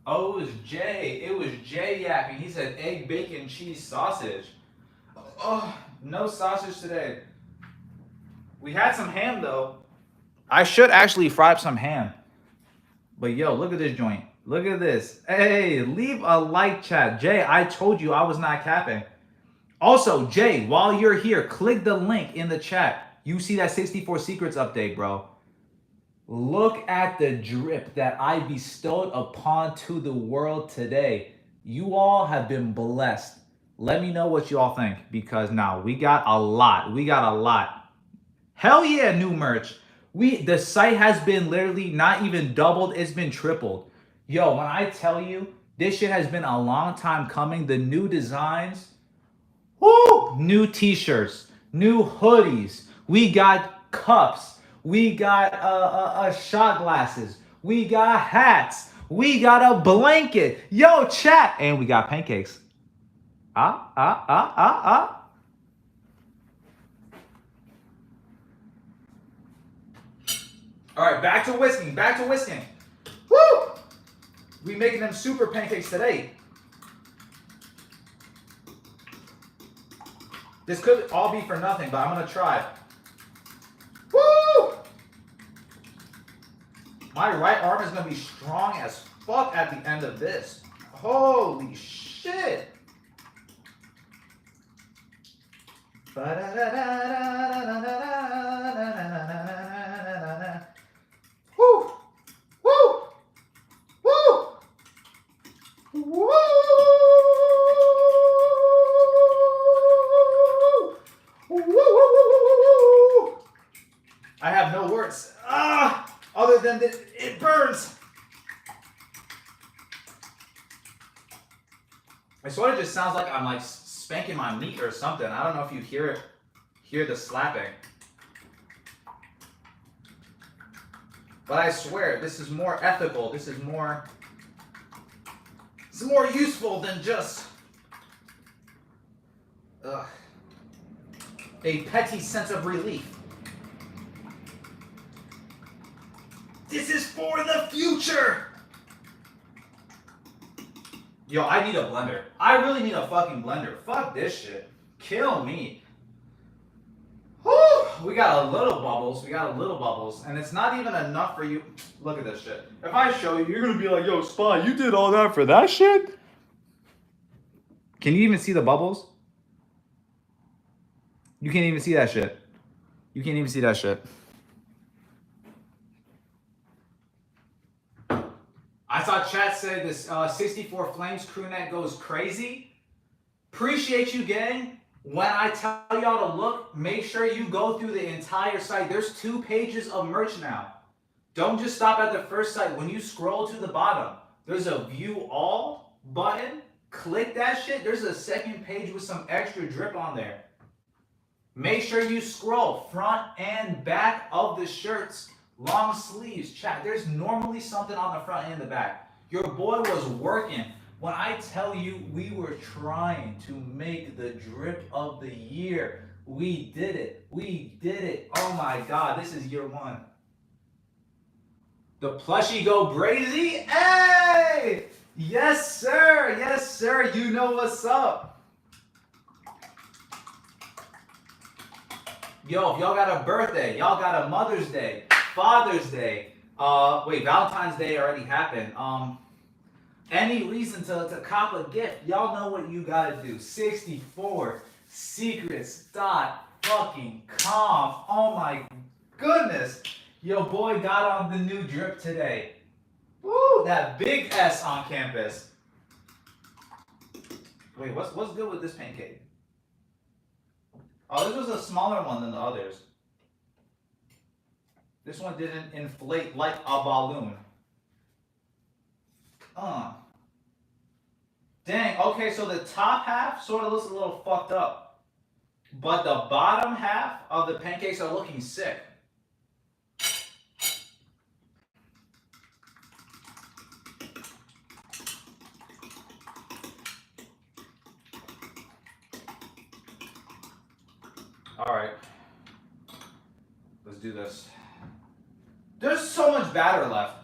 Oh, it was Jay. It was Jay yapping. He said egg, bacon, cheese, sausage. Oh, no sausage today. We had some ham though. I should actually fry up some ham. But yo, look at this joint. Look at this. Hey, leave a like, chat. Jay, I told you I was not capping. Also, Jay, while you're here, click the link in the chat. You see that 64 Secrets update, bro. Look at the drip that I bestowed upon to the world today. You all have been blessed. Let me know what you all think, because now we got a lot. We got a lot. Hell yeah, new merch. The site has been literally not even doubled. It's been tripled. Yo, when I tell you, this shit has been a long time coming. The new designs. Woo! New t-shirts. New hoodies. We got cups. We got shot glasses. We got hats. We got a blanket. Yo, chat. And we got pancakes. All right, back to whisking. Back to whisking. Woo! We making them super pancakes today. This could all be for nothing, but I'm going to try. Woo! My right arm is going to be strong as fuck at the end of this. Holy shit. Woo! Woo! It sort of just sounds like I'm like spanking my meat or something. I don't know if you hear the slapping. But I swear, this is more ethical. This is more useful than just a petty sense of relief. This is for the future! Yo, I need a blender. I really need a fucking blender. Fuck this shit. Kill me. Whew! We got a little bubbles. We got a little bubbles. And it's not even enough for you. Look at this shit. If I show you, you're gonna be like, yo, Spy, you did all that for that shit? Can you even see the bubbles? You can't even see that shit. You can't even see that shit. I saw chat say this 64 Flames crew neck goes crazy. Appreciate you, gang. When I tell y'all to look, make sure you go through the entire site. There's 2 pages of merch now. Don't just stop at the first site. When you scroll to the bottom, there's a view all button. Click that shit. There's a second page with some extra drip on there. Make sure you scroll front and back of the shirts. Long sleeves, chat. There's normally something on the front and the back. Your boy was working. When I tell you we were trying to make the drip of the year, we did it. We did it. Oh my God, this is year 1. The plushie go brazy? Hey! Yes, sir. Yes, sir. You know what's up. Yo, if y'all got a birthday, y'all got a Mother's Day, Father's Day, wait, Valentine's Day already happened. Any reason to cop a gift, y'all know what you gotta do. 64 secrets.com. Oh my goodness. Your boy got on the new drip today. Woo, that big S on campus. Wait, what's good with this pancake? Oh, this was a smaller one than the others. This one didn't inflate like a balloon. Dang, okay, so the top half sort of looks a little fucked up. But the bottom half of the pancakes are looking sick. All right, let's do this. There's so much batter left.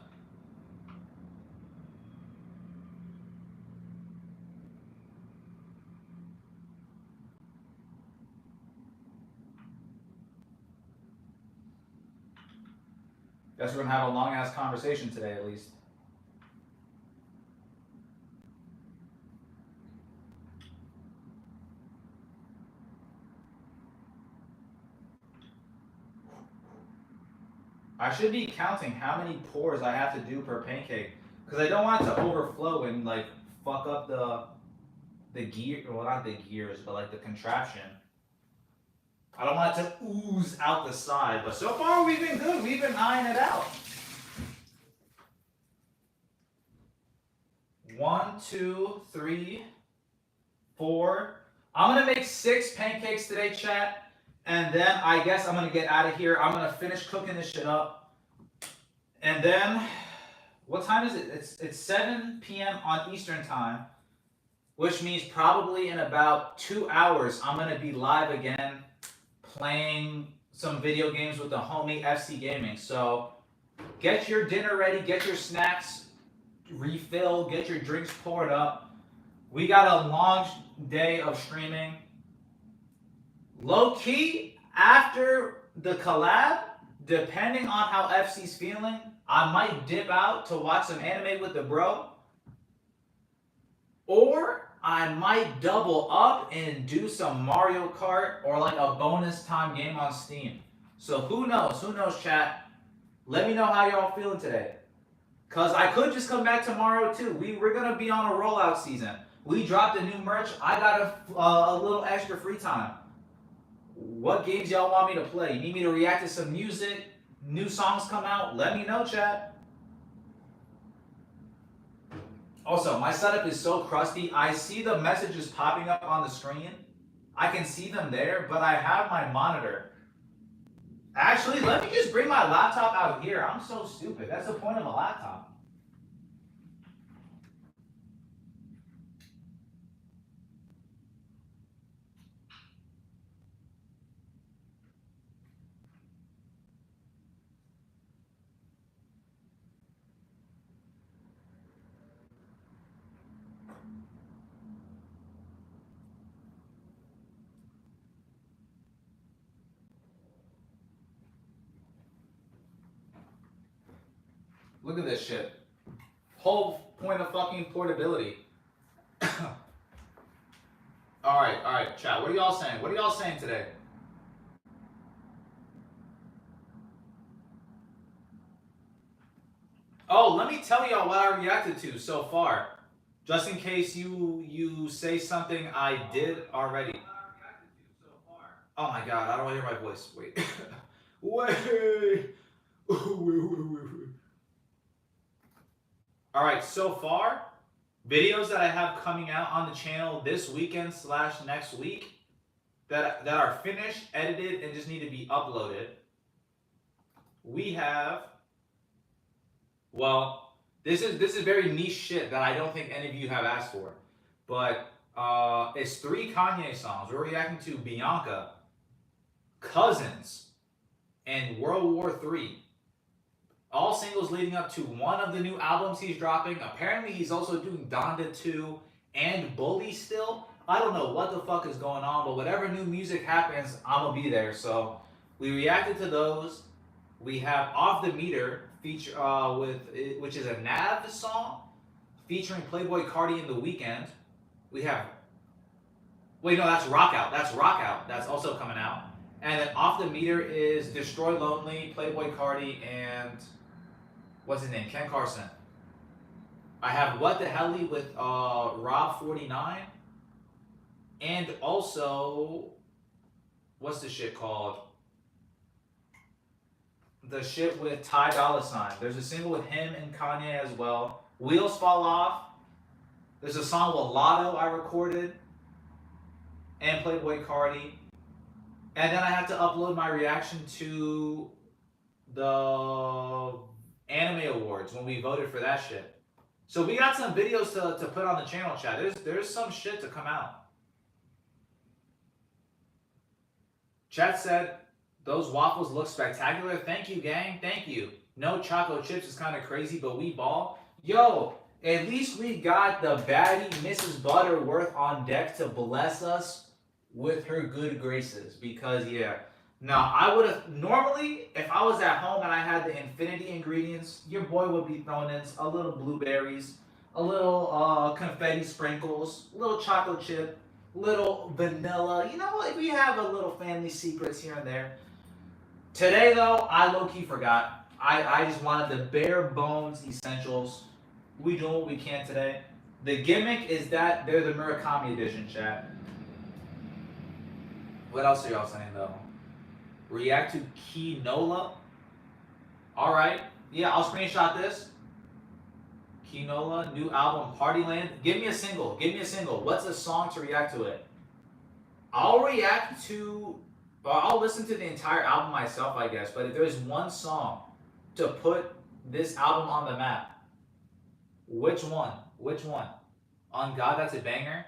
Guess we're gonna have a long ass conversation today at least. I should be counting how many pours I have to do per pancake because I don't want it to overflow and like fuck up the gear, well not the gears, but like the contraption. I don't want it to ooze out the side, but so far we've been good. We've been eyeing it out. 1, 2, 3, 4. I'm gonna make 6 pancakes today, chat. And then I guess I'm gonna get out of here. I'm gonna finish cooking this shit up. And then, what time is it? It's 7 p.m. on Eastern time, which means probably in about 2 hours, I'm gonna be live again, playing some video games with the homie FC Gaming. So get your dinner ready, get your snacks refill, get your drinks poured up. We got a long day of streaming. Low key, after the collab, depending on how FC's feeling, I might dip out to watch some anime with the bro. Or I might double up and do some Mario Kart or like a bonus time game on Steam. So who knows? Who knows, chat? Let me know how y'all feeling today. Because I could just come back tomorrow too. We're going to be on a rollout season. We dropped a new merch. I got a little extra free time. What games y'all want me to play? You need me to react to some music? New songs come out? Let me know, chat. Also, my setup is so crusty. I see the messages popping up on the screen. I can see them there, but I have my monitor. Actually, let me just bring my laptop out here. I'm so stupid. That's the point of a laptop. Look at this shit. Whole point of fucking portability. Alright, chat. What are y'all saying? What are y'all saying today? Oh, let me tell y'all what I reacted to so far. Just in case you say something I did already. Oh my god, I don't want to hear my voice. Wait. Wait. Alright, so far, videos that I have coming out on the channel this weekend / next week that are finished, edited, and just need to be uploaded. We have, well, this is very niche shit that I don't think any of you have asked for. But it's 3 Kanye songs. We're reacting to Bianca, Cousins, and World War III. All singles leading up to one of the new albums he's dropping. Apparently, he's also doing Donda 2 and Bully still. I don't know what the fuck is going on, but whatever new music happens, I'm gonna be there. So we reacted to those. We have Off the Meter feature which is a Nav song featuring Playboi Carti and The Weeknd. We have, wait, no, that's Rock Out. That's Rock Out. That's also coming out. And then Off the Meter is Destroy Lonely, Playboi Carti, and what's his name? Ken Carson. I have What the Helly with Rob 49. And also, what's the shit called? The shit with Ty Dolla $ign. There's a single with him and Kanye as well. Wheels Fall Off. There's a song with Lotto I recorded. And Playboi Carti. And then I have to upload my reaction to the Anime Awards when we voted for that shit. So we got some videos to put on the channel, chat. There's some shit to come out. Chat said, those waffles look spectacular. Thank you, gang. Thank you. No choco chips is kind of crazy, but we ball. Yo, at least we got the baddie Mrs. Butterworth on deck to bless us with her good graces. Because, yeah. Now, I would have, normally, if I was at home and I had the infinity ingredients, your boy would be throwing in a little blueberries, a little confetti sprinkles, a little chocolate chip, little vanilla. You know, we have a little family secrets here and there. Today, though, I low-key forgot. I just wanted the bare bones essentials. We doing what we can today. The gimmick is that they're the Murakami edition, chat. What else are y'all saying, though? React to Kinola. Alright. Yeah, I'll screenshot this. Kinola, new album, Partyland. Give me a single. Give me a single. What's a song to react to it? I'll react to, well, I'll listen to the entire album myself, I guess. But if there's one song to put this album on the map, which one? Which one? On God, that's a banger.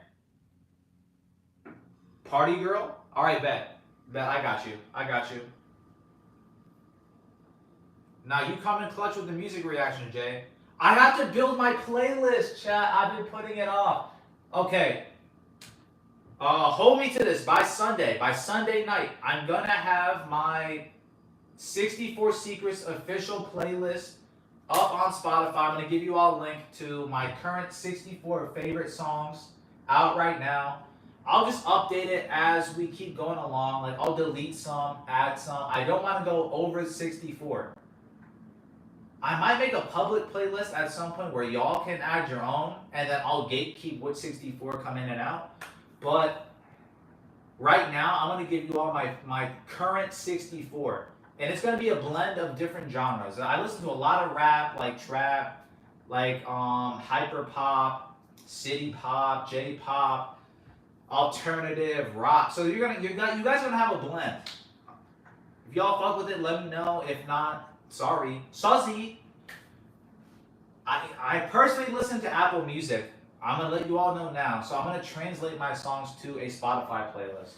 Party Girl? Alright, bet. Bet, I got you. I got you. Now you come in clutch with the music reaction, Jay. I have to build my playlist, chat. I've been putting it off. Okay. Hold me to this. By Sunday night, I'm gonna have my 64 Secrets official playlist up on Spotify. I'm gonna give you all a link to my current 64 favorite songs out right now. I'll just update it as we keep going along. Like, I'll delete some, add some. I don't want to go over 64. I might make a public playlist at some point where y'all can add your own, and then I'll gatekeep which 64 come in and out. But right now, I'm going to give you all my current 64. And it's going to be a blend of different genres. I listen to a lot of rap, like trap, like hyper pop, city pop, J pop, alternative rock. So you guys are gonna have a blend. If y'all fuck with it, let me know. If not, sorry, Suzy. I personally listen to Apple Music. I'm gonna let you all know now. So I'm gonna translate my songs to a Spotify playlist,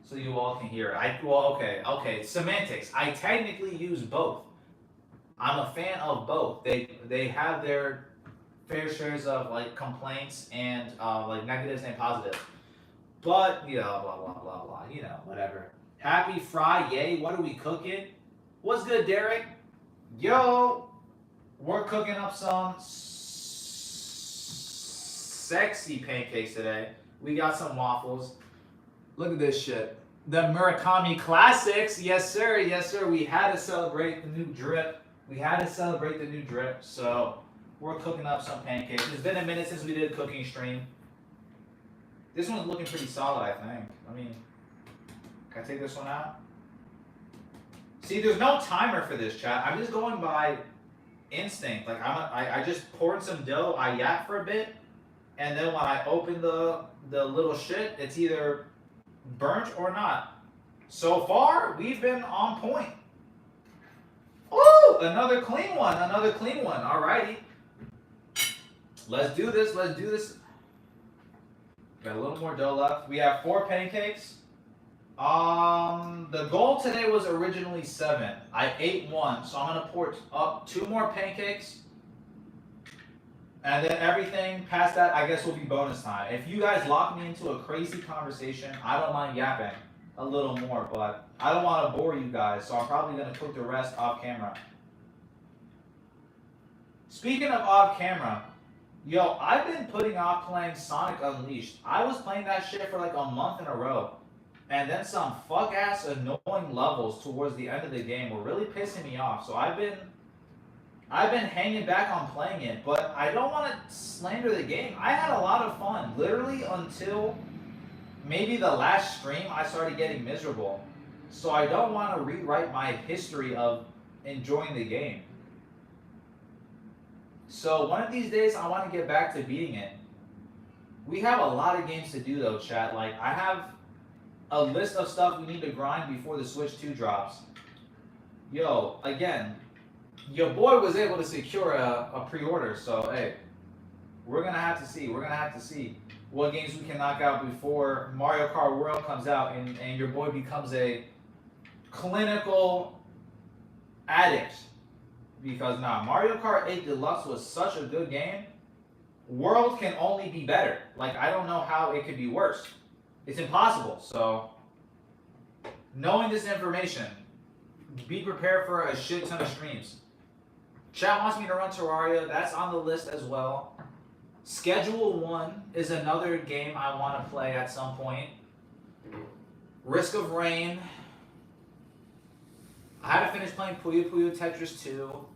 so you all can hear it. Okay. Semantics. I technically use both. I'm a fan of both. They have their fair shares of like complaints and like negatives and positives. But blah blah blah blah. Whatever. Happy Friday. What are we cooking? What's good, Derek? Yo, we're cooking up some sexy pancakes today. We got some waffles. Look at this shit. The Murakami Classics. Yes, sir. Yes, sir. We had to celebrate the new drip. So we're cooking up some pancakes. It's been a minute since we did a cooking stream. This one's looking pretty solid, I think. I mean, can I take this one out? See, there's no timer for this, chat. I'm just going by instinct. Like I just poured some dough. I yapped for a bit, and then when I open the little shit, it's either burnt or not. So far, we've been on point. Ooh, another clean one. Alrighty. Let's do this. Got a little more dough left. We have 4 pancakes. The goal today was originally 7. I ate 1, so I'm gonna pour up 2 more pancakes. And then everything past that, I guess, will be bonus time. If you guys lock me into a crazy conversation, I don't mind yapping a little more, but I don't want to bore you guys, so I'm probably going to cook the rest off camera. Speaking of off camera, yo, I've been putting off playing Sonic Unleashed. I was playing that shit for like a month in a row, and then some fuck-ass annoying levels towards the end of the game were really pissing me off, so I've been hanging back on playing it, but I don't want to slander the game. I had a lot of fun, literally until maybe the last stream I started getting miserable. So I don't want to rewrite my history of enjoying the game. So one of these days I want to get back to beating it. We have a lot of games to do though, chat. Like I have a list of stuff we need to grind before the Switch 2 drops. Yo, again, your boy was able to secure a pre-order, so hey, we're gonna have to see. What games we can knock out before Mario Kart World comes out and your boy becomes a clinical addict. Because Mario Kart 8 Deluxe was such a good game. World can only be better. Like, I don't know how it could be worse. It's impossible. So, knowing this information, be prepared for a shit ton of streams. Chat wants me to run Terraria. That's on the list as well. Schedule 1 is another game I want to play at some point. Risk of Rain. I had to finish playing Puyo Puyo Tetris 2.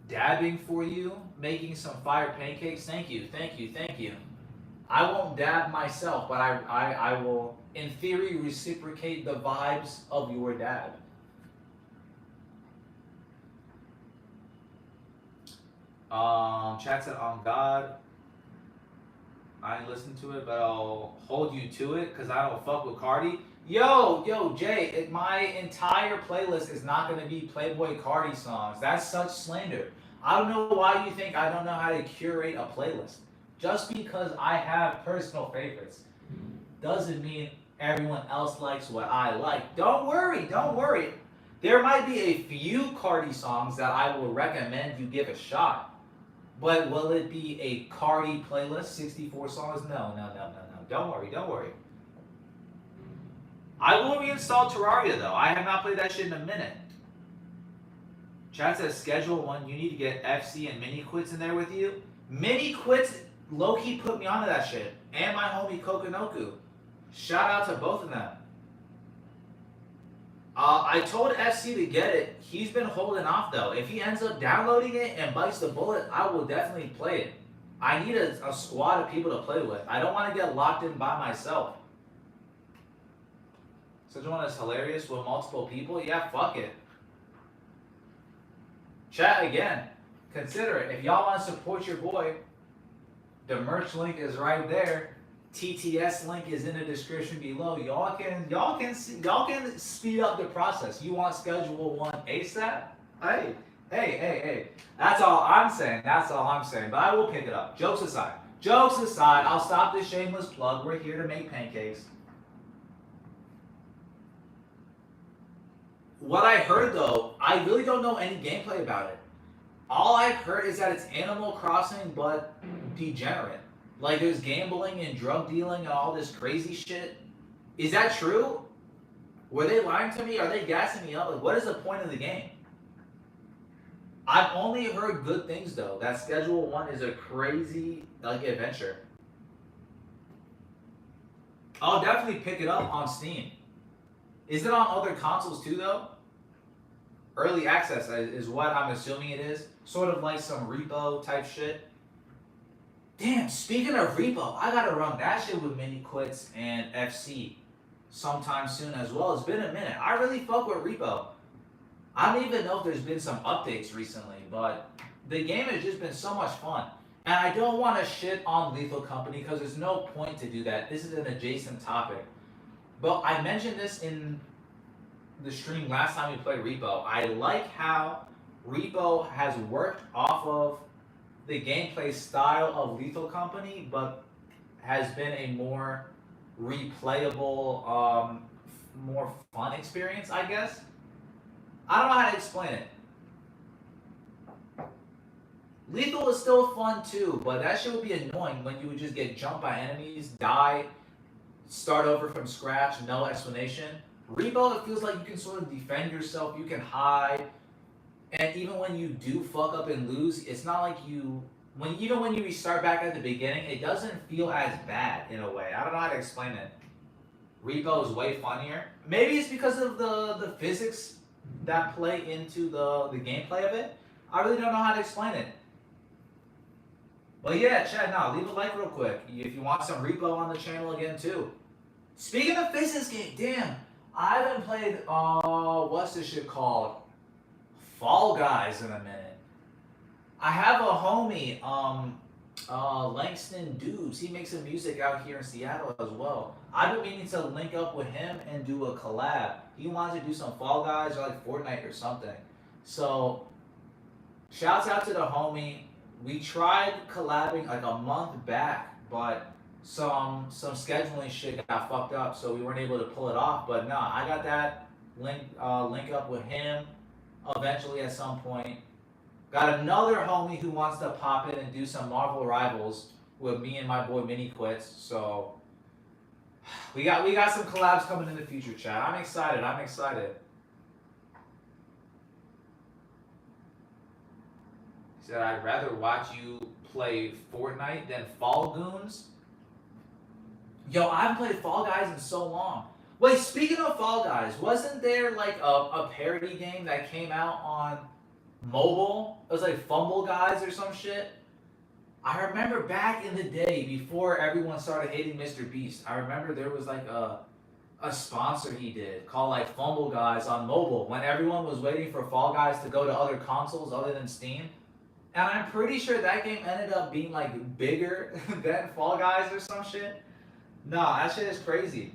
Dabbing for you, making some fire pancakes. Thank you. I won't dab myself, but I will, in theory, reciprocate the vibes of your dab. Chat said, on God, I ain't listen to it, but I'll hold you to it because I don't fuck with Cardi. Yo, Jay, my entire playlist is not going to be Playboy Cardi songs. That's such slander. I don't know why you think I don't know how to curate a playlist. Just because I have personal favorites doesn't mean everyone else likes what I like. Don't worry. There might be a few Cardi songs that I will recommend you give a shot. But will it be a Cardi playlist, 64 songs? No. Don't worry. I will reinstall Terraria though. I have not played that shit in a minute. Chat says schedule 1. You need to get FC and Mini Quits in there with you. Mini Quits low-key put me onto that shit. And my homie Kokonoku. Shout out to both of them. I told FC to get it. He's been holding off though. If he ends up downloading it and bites the bullet, I will definitely play it. I need a squad of people to play with. I don't want to get locked in by myself. Such one is hilarious with multiple people? Yeah, fuck it. Chat again. Consider it. If y'all want to support your boy, the merch link is right there. TTS link is in the description below. Y'all can speed up the process. You want Schedule 1 ASAP? Hey. That's all I'm saying. That's all I'm saying. But I will pick it up. Jokes aside, I'll stop this shameless plug. We're here to make pancakes. What I heard though, I really don't know any gameplay about it. All I've heard is that it's Animal Crossing but degenerate. Like there's gambling and drug dealing and all this crazy shit. Is that true? Were they lying to me? Are they gassing me up? Like what is the point of the game? I've only heard good things though. That Schedule 1 is a crazy adventure. I'll definitely pick it up on Steam. Is it on other consoles too though? Early access is what I'm assuming it is. Sort of like some repo type shit. Damn, speaking of repo, I gotta run that shit with Mini Quits and FC sometime soon as well. It's been a minute. I really fuck with repo. I don't even know if there's been some updates recently, but the game has just been so much fun. And I don't want to shit on Lethal Company because there's no point to do that. This is an adjacent topic. But I mentioned this in the stream last time we played Repo. I like how Repo has worked off of the gameplay style of Lethal Company, but has been a more replayable, more fun experience, I guess. I don't know how to explain it. Lethal is still fun too, but that shit would be annoying when you would just get jumped by enemies, die, start over from scratch, no explanation. Repo, it feels like you can sort of defend yourself, you can hide, and even when you do fuck up and lose, it's not like even when you restart back at the beginning, it doesn't feel as bad in a way. I don't know how to explain it. Repo is way funnier. Maybe it's because of the physics that play into the gameplay of it. I really don't know how to explain it. But yeah, chat now, leave a like real quick if you want some Repo on the channel again too. Speaking of physics game, damn, I haven't played what's this shit called? Fall Guys in a minute. I have a homie, Langston Dubes. He makes some music out here in Seattle as well. I've been meaning to link up with him and do a collab. He wants to do some Fall Guys or like Fortnite or something. So, shouts out to the homie. We tried collabing like a month back, but some scheduling shit got fucked up, so we weren't able to pull it off. But nah, I got that link up with him eventually at some point. Got another homie who wants to pop in and do some Marvel Rivals with me and my boy Mini Quits. So we got some collabs coming in the future, chat. I'm excited. He said I'd rather watch you play Fortnite than Fall Goons. Yo, I haven't played Fall Guys in so long. Wait, speaking of Fall Guys, wasn't there like a parody game that came out on mobile? It was like Fumble Guys or some shit. I remember back in the day before everyone started hating Mr. Beast, I remember there was like a sponsor he did called like Fumble Guys on mobile when everyone was waiting for Fall Guys to go to other consoles other than Steam. And I'm pretty sure that game ended up being like bigger than Fall Guys or some shit. Nah, that shit is crazy.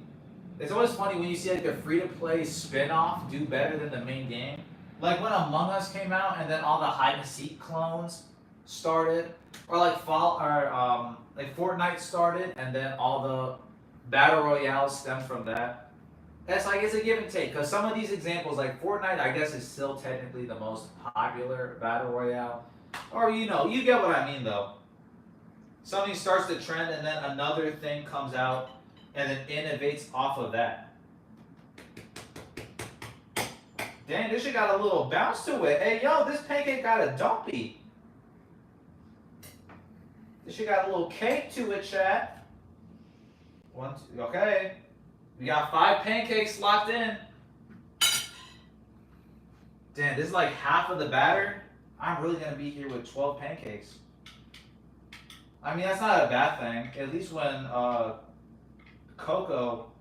It's always funny when you see like the free-to-play spin-off do better than the main game. Like when Among Us came out and then all the hide-and-seek clones started. Or like like Fortnite started and then all the Battle Royales stem from that. It's like it's a give and take. Because some of these examples, like Fortnite, I guess is still technically the most popular Battle Royale. Or you get what I mean though. Something starts the trend and then another thing comes out and then innovates off of that. Dang, this shit got a little bounce to it. Hey, yo, this pancake got a dumpy. This shit got a little cake to it, chat. One, two, okay. We got 5 pancakes locked in. Damn, this is like half of the batter. I'm really going to be here with 12 pancakes. I mean, that's not a bad thing. At least when Coco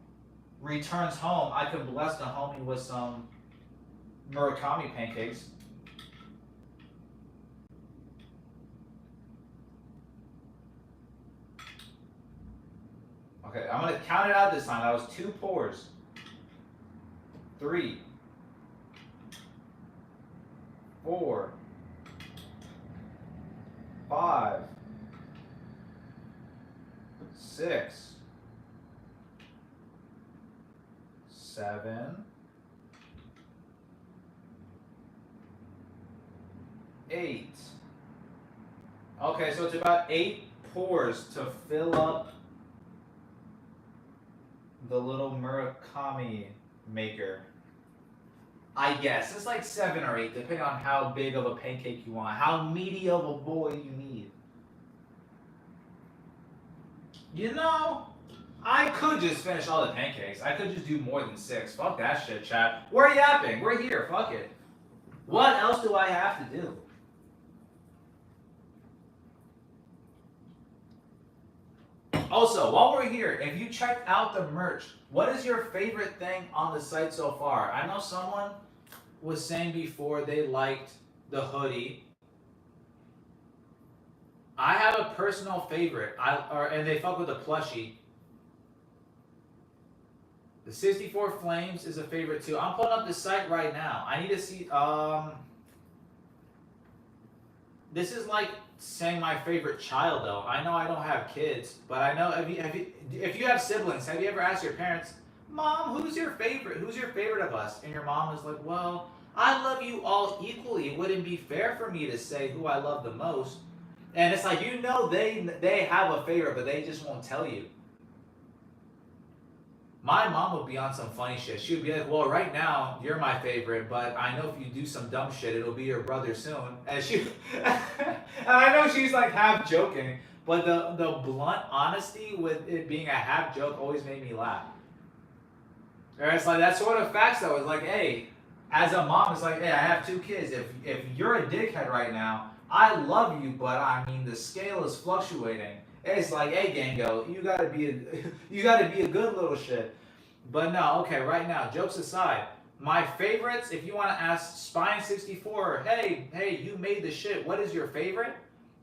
returns home, I can bless the homie with some Murakami pancakes. Okay, I'm gonna count it out this time. That was 2 pours. 3, 4, 5, 6, 7, 8. Okay, so it's about 8 pours to fill up the little Murakami maker. I guess it's like 7 or 8, depending on how big of a pancake you want, how meaty of a boy you need. You know, I could just finish all the pancakes. I could just do more than 6. Fuck that shit, chat. We're yapping. We're here. Fuck it. What else do I have to do? Also, while we're here, if you checked out the merch, what is your favorite thing on the site so far? I know someone was saying before they liked the hoodie. I have a personal favorite. And they fuck with the plushie. The 64 Flames is a favorite too. I'm pulling up the site right now. I need to see. This is like saying my favorite child though. I know I don't have kids, but I know if you have siblings, have you ever asked your parents, "Mom, who's your favorite? Who's your favorite of us?" And your mom is like, "Well, I love you all equally. It wouldn't be fair for me to say who I love the most." And it's like, you know, they have a favorite, but they just won't tell you. My mom would be on some funny shit. She would be like, "Well, right now you're my favorite, but I know if you do some dumb shit, it'll be your brother soon." And and I know she's like half joking, but the blunt honesty with it being a half joke always made me laugh. Or it's like that sort of facts though. It's like, hey, as a mom, it's like, hey, I have 2 kids. If you're a dickhead right now, I love you, but I mean the scale is fluctuating. It's like, hey, Gango, you gotta be a good little shit. But no, okay, right now, jokes aside, my favorites, if you want to ask SPYN64, hey, you made the shit, what is your favorite?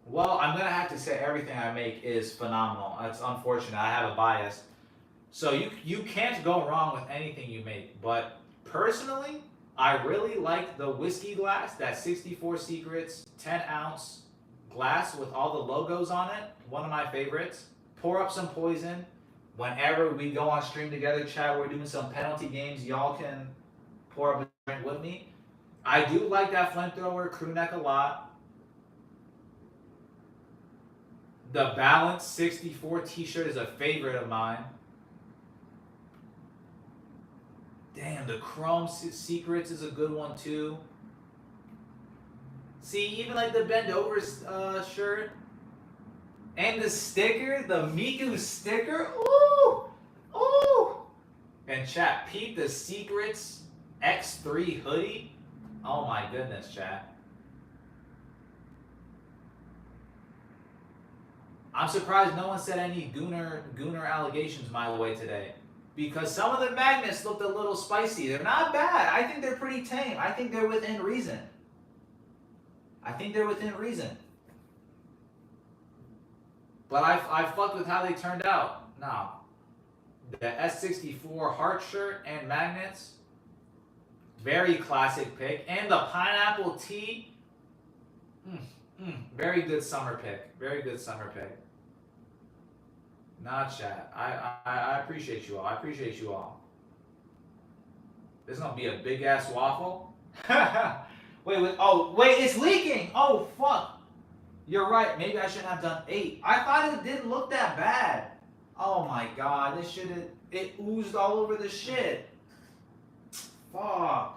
Well, I'm gonna have to say everything I make is phenomenal. It's unfortunate, I have a bias. So you can't go wrong with anything you make. But personally, I really like the whiskey glass, that 64 Secrets 10-ounce glass with all the logos on it. One of my favorites. Pour up some poison. Whenever we go on stream together, chat, we're doing some penalty games. Y'all can pour up a drink with me. I do like that flamethrower crew neck a lot. The Balance 64 t-shirt is a favorite of mine. Damn, the Chrome Secrets is a good one too. See, even like the bend over shirt. And the sticker, the Miku sticker, ooh, ooh. And chat, peep the Secrets X3 hoodie. Oh my goodness, chat. I'm surprised no one said any gooner allegations my way today. Because some of the magnets looked a little spicy. They're not bad. I think they're pretty tame. I think they're within reason. But I fucked with how they turned out. Now, the S64 heart shirt and magnets, very classic pick. And the pineapple tee, very good summer pick. Nah, chat. I appreciate you all. This is gonna be a big ass waffle. wait, it's leaking. Oh fuck. You're right. Maybe I shouldn't have done 8. I thought it didn't look that bad. Oh my god, this shit, it oozed all over the shit. Fuck.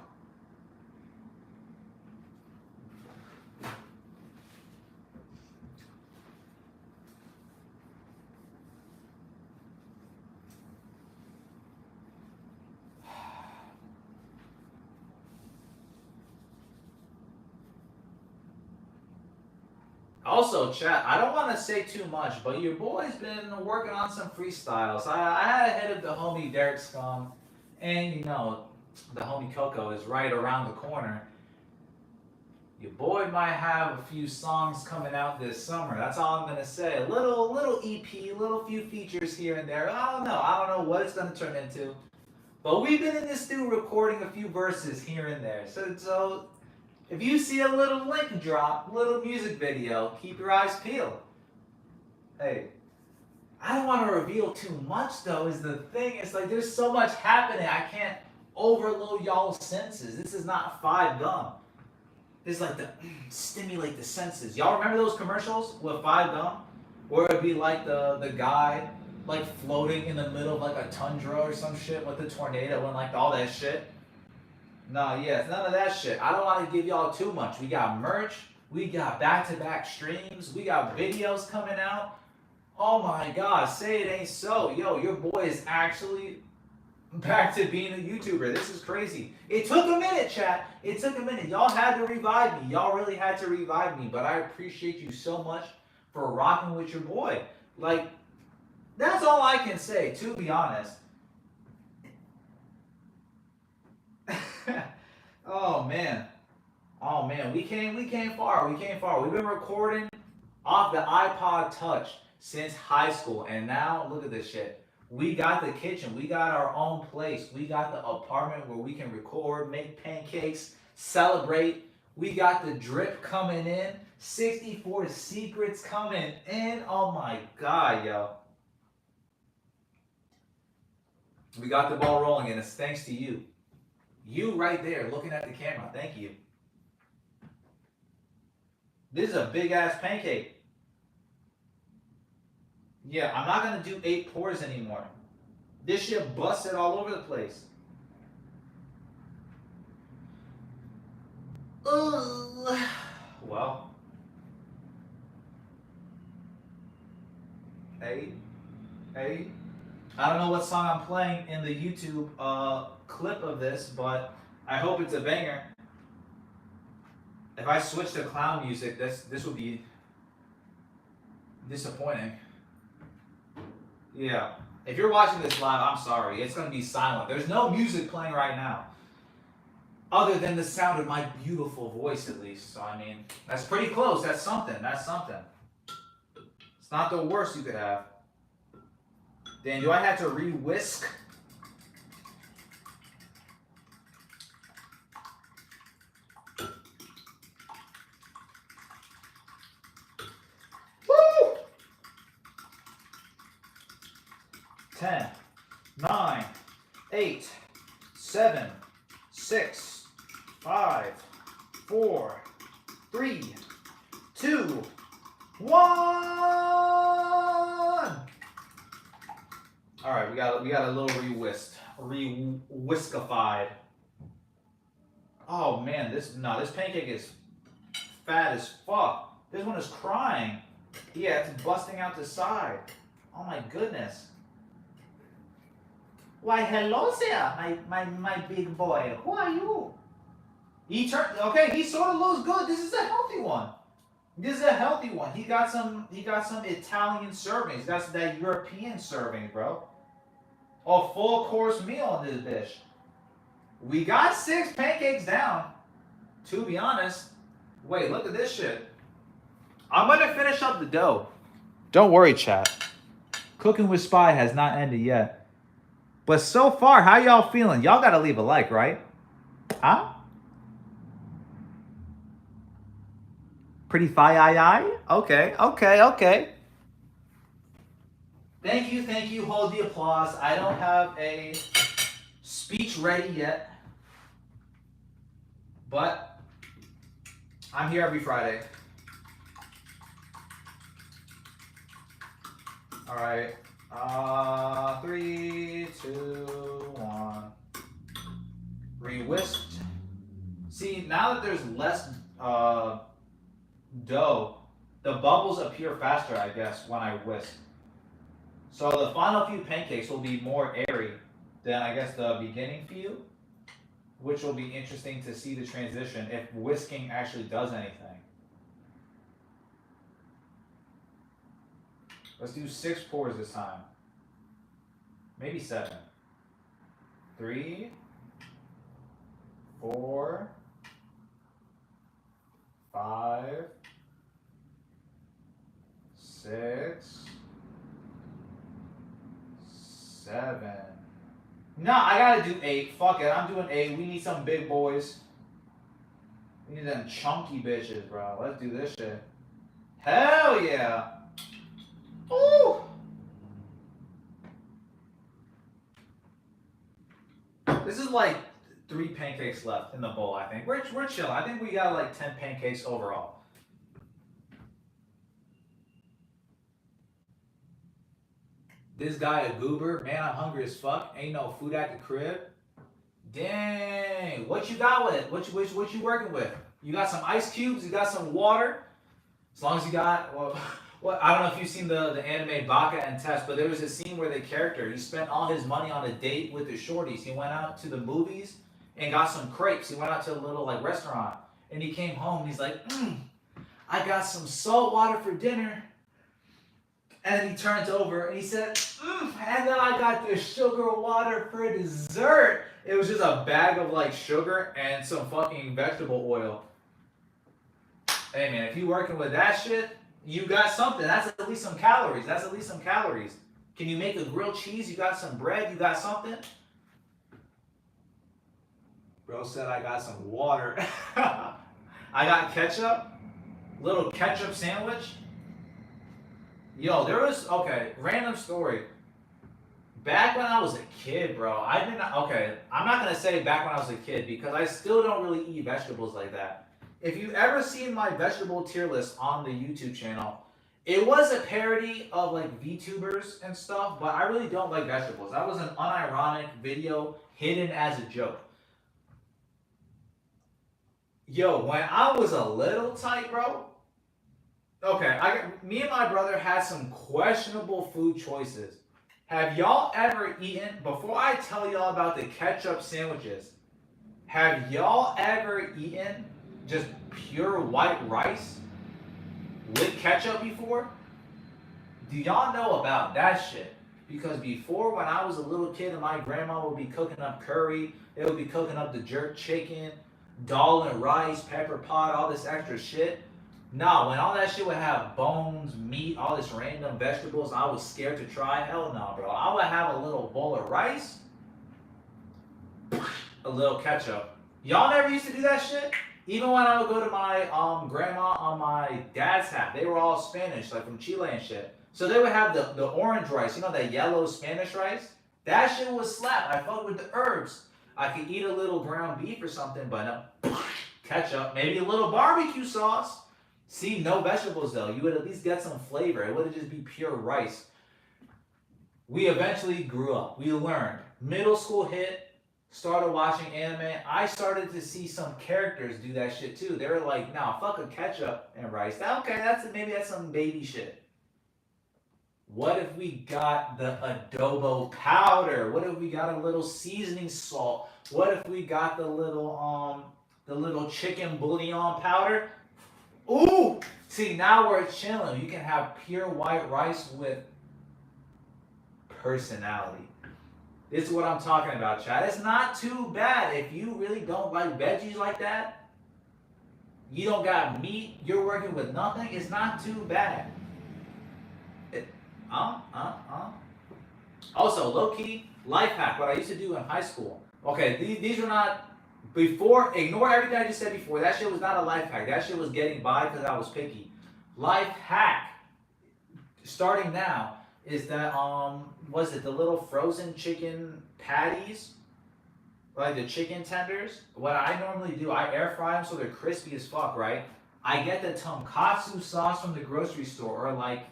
Also, chat, I don't want to say too much, but your boy's been working on some freestyles. I had a hit of the homie Derek Scum, and you know, the homie Coco is right around the corner. Your boy might have a few songs coming out this summer. That's all I'm gonna say. A little EP, little few features here and there. I don't know. I don't know what it's gonna turn into. But we've been in this studio recording a few verses here and there. So if you see a little link drop, little music video, keep your eyes peeled. Hey, I don't want to reveal too much though, is the thing. It's like there's so much happening. I can't overload y'all's senses. This is not Five Gum. This is like the stimulate the senses. Y'all remember those commercials with Five Gum? Where it'd be like the guy like floating in the middle of like a tundra or some shit with the tornado and like all that shit. No, yeah, it's none of that shit. I don't want to give y'all too much. We got merch. We got back-to-back streams. We got videos coming out. Oh my God, say it ain't so. Yo, your boy is actually back to being a YouTuber. This is crazy. It took a minute, chat. It took a minute. Y'all had to revive me. Y'all really had to revive me. But I appreciate you so much for rocking with your boy. Like, that's all I can say, to be honest. Oh man. Oh man, we came far. We came far. We've been recording off the iPod Touch since high school, and now look at this shit. We got the kitchen. We got our own place. We got the apartment where we can record, make pancakes, celebrate. We got the drip coming in. 64 secrets coming in. Oh my God, yo. We got the ball rolling, and it's thanks to you. You right there looking at the camera. Thank you. This is a big ass pancake. Yeah, I'm not gonna do 8 pours anymore. This shit busted all over the place. Ugh. Well. Hey. I don't know what song I'm playing in the YouTube clip of this, but I hope it's a banger. If I switch to clown music, this would be disappointing. Yeah. If you're watching this live, I'm sorry. It's going to be silent. There's no music playing right now. Other than the sound of my beautiful voice, at least. So, I mean, that's pretty close. That's something. That's something. It's not the worst you could have. Dan, do I have to re-whisk? Woo! 10, 9, 8, 7, 6, 5, 4, 3, 2, 1. All right, we got a little re-whiskified. Oh man, this pancake is fat as fuck. This one is crying. Yeah, it's busting out the side. Oh my goodness. Why, hello there, my big boy. Who are you? He sort of looks good. This is a healthy one. This is a healthy one. He got some Italian servings. That's that European serving, bro. A full course meal on this dish. We got 6 pancakes down, to be honest. Wait, look at this shit. I'm gonna finish up the dough. Don't worry, chat. Cooking with Spy has not ended yet. But so far, how y'all feeling? Y'all gotta leave a like, right? Huh? Pretty fi-I-I? Okay. Thank you. Hold the applause. I don't have a speech ready yet. But I'm here every Friday. All right. 3, 2, 1. Re-whisked. See, now that there's less dough, the bubbles appear faster, I guess, when I whisk. So the final few pancakes will be more airy than, I guess, the beginning few, which will be interesting to see the transition if whisking actually does anything. Let's do 6 pours this time. Maybe 7. 3, 4, 5, 6, 7. No, I gotta do 8. Fuck it, I'm doing 8. We need some big boys. We need them chunky bitches, bro. Let's do this shit. Hell yeah. Ooh. This is like 3 pancakes left in the bowl, I think. We're chilling. I think we got like 10 pancakes overall. This guy a goober. Man, I'm hungry as fuck. Ain't no food at the crib. Dang. What you got with? What you working with? You got some ice cubes? You got some water? As long as you got, well, I don't know if you've seen the anime Baka and Test, but there was a scene where the character, he spent all his money on a date with the shorties. He went out to the movies and got some crepes. He went out to a little like restaurant and he came home and he's like, I got some salt water for dinner. And he turns over and he said, and then I got the sugar water for dessert. It was just a bag of like sugar and some fucking vegetable oil. Hey man, if you working with that shit, you got something. That's at least some calories. That's at least some calories. Can you make a grilled cheese? You got some bread? You got something? Bro said I got some water. I got ketchup. Little ketchup sandwich. Yo, there was, okay, random story. Back when I was a kid, bro, I'm not going to say back when I was a kid because I still don't really eat vegetables like that. If you ever seen my vegetable tier list on the YouTube channel, it was a parody of like VTubers and stuff, but I really don't like vegetables. That was an unironic video hidden as a joke. Yo, when I was a little tight, bro, okay, me and my brother had some questionable food choices. Have y'all ever eaten, before I tell y'all about the ketchup sandwiches, have y'all ever eaten just pure white rice with ketchup before? Do y'all know about that shit? Because before, when I was a little kid and my grandma would be cooking up curry, they would be cooking up the jerk chicken, dal and rice, pepper pot, all this extra shit. Nah, when all that shit would have bones, meat, all this random vegetables, I was scared to try. Hell no, bro. I would have a little bowl of rice, a little ketchup. Y'all never used to do that shit? Even when I would go to my grandma on my dad's house, they were all Spanish, like from Chile and shit. So they would have the orange rice, you know, that yellow Spanish rice? That shit was slap. I fuck with the herbs. I could eat a little ground beef or something, but no. Ketchup, maybe a little barbecue sauce. See, no vegetables though. You would at least get some flavor. It wouldn't just be pure rice. We eventually grew up. We learned. Middle school hit, started watching anime. I started to see some characters do that shit too. They were like, nah, fuck a ketchup and rice. Now, okay, maybe that's some baby shit. What if we got the adobo powder? What if we got a little seasoning salt? What if we got the little chicken bouillon powder? Ooh! See, now we're chilling. You can have pure white rice with personality. This is what I'm talking about, Chad. It's not too bad. If you really don't like veggies like that, you don't got meat, you're working with nothing, it's not too bad. Also, low-key, life hack, what I used to do in high school. Okay, these were not... Before, ignore everything I just said before. That shit was not a life hack. That shit was getting by because I was picky. Life hack, starting now, is that, was it the little frozen chicken patties? Like the chicken tenders? What I normally do, I air fry them so they're crispy as fuck, right? I get the tonkatsu sauce from the grocery store or like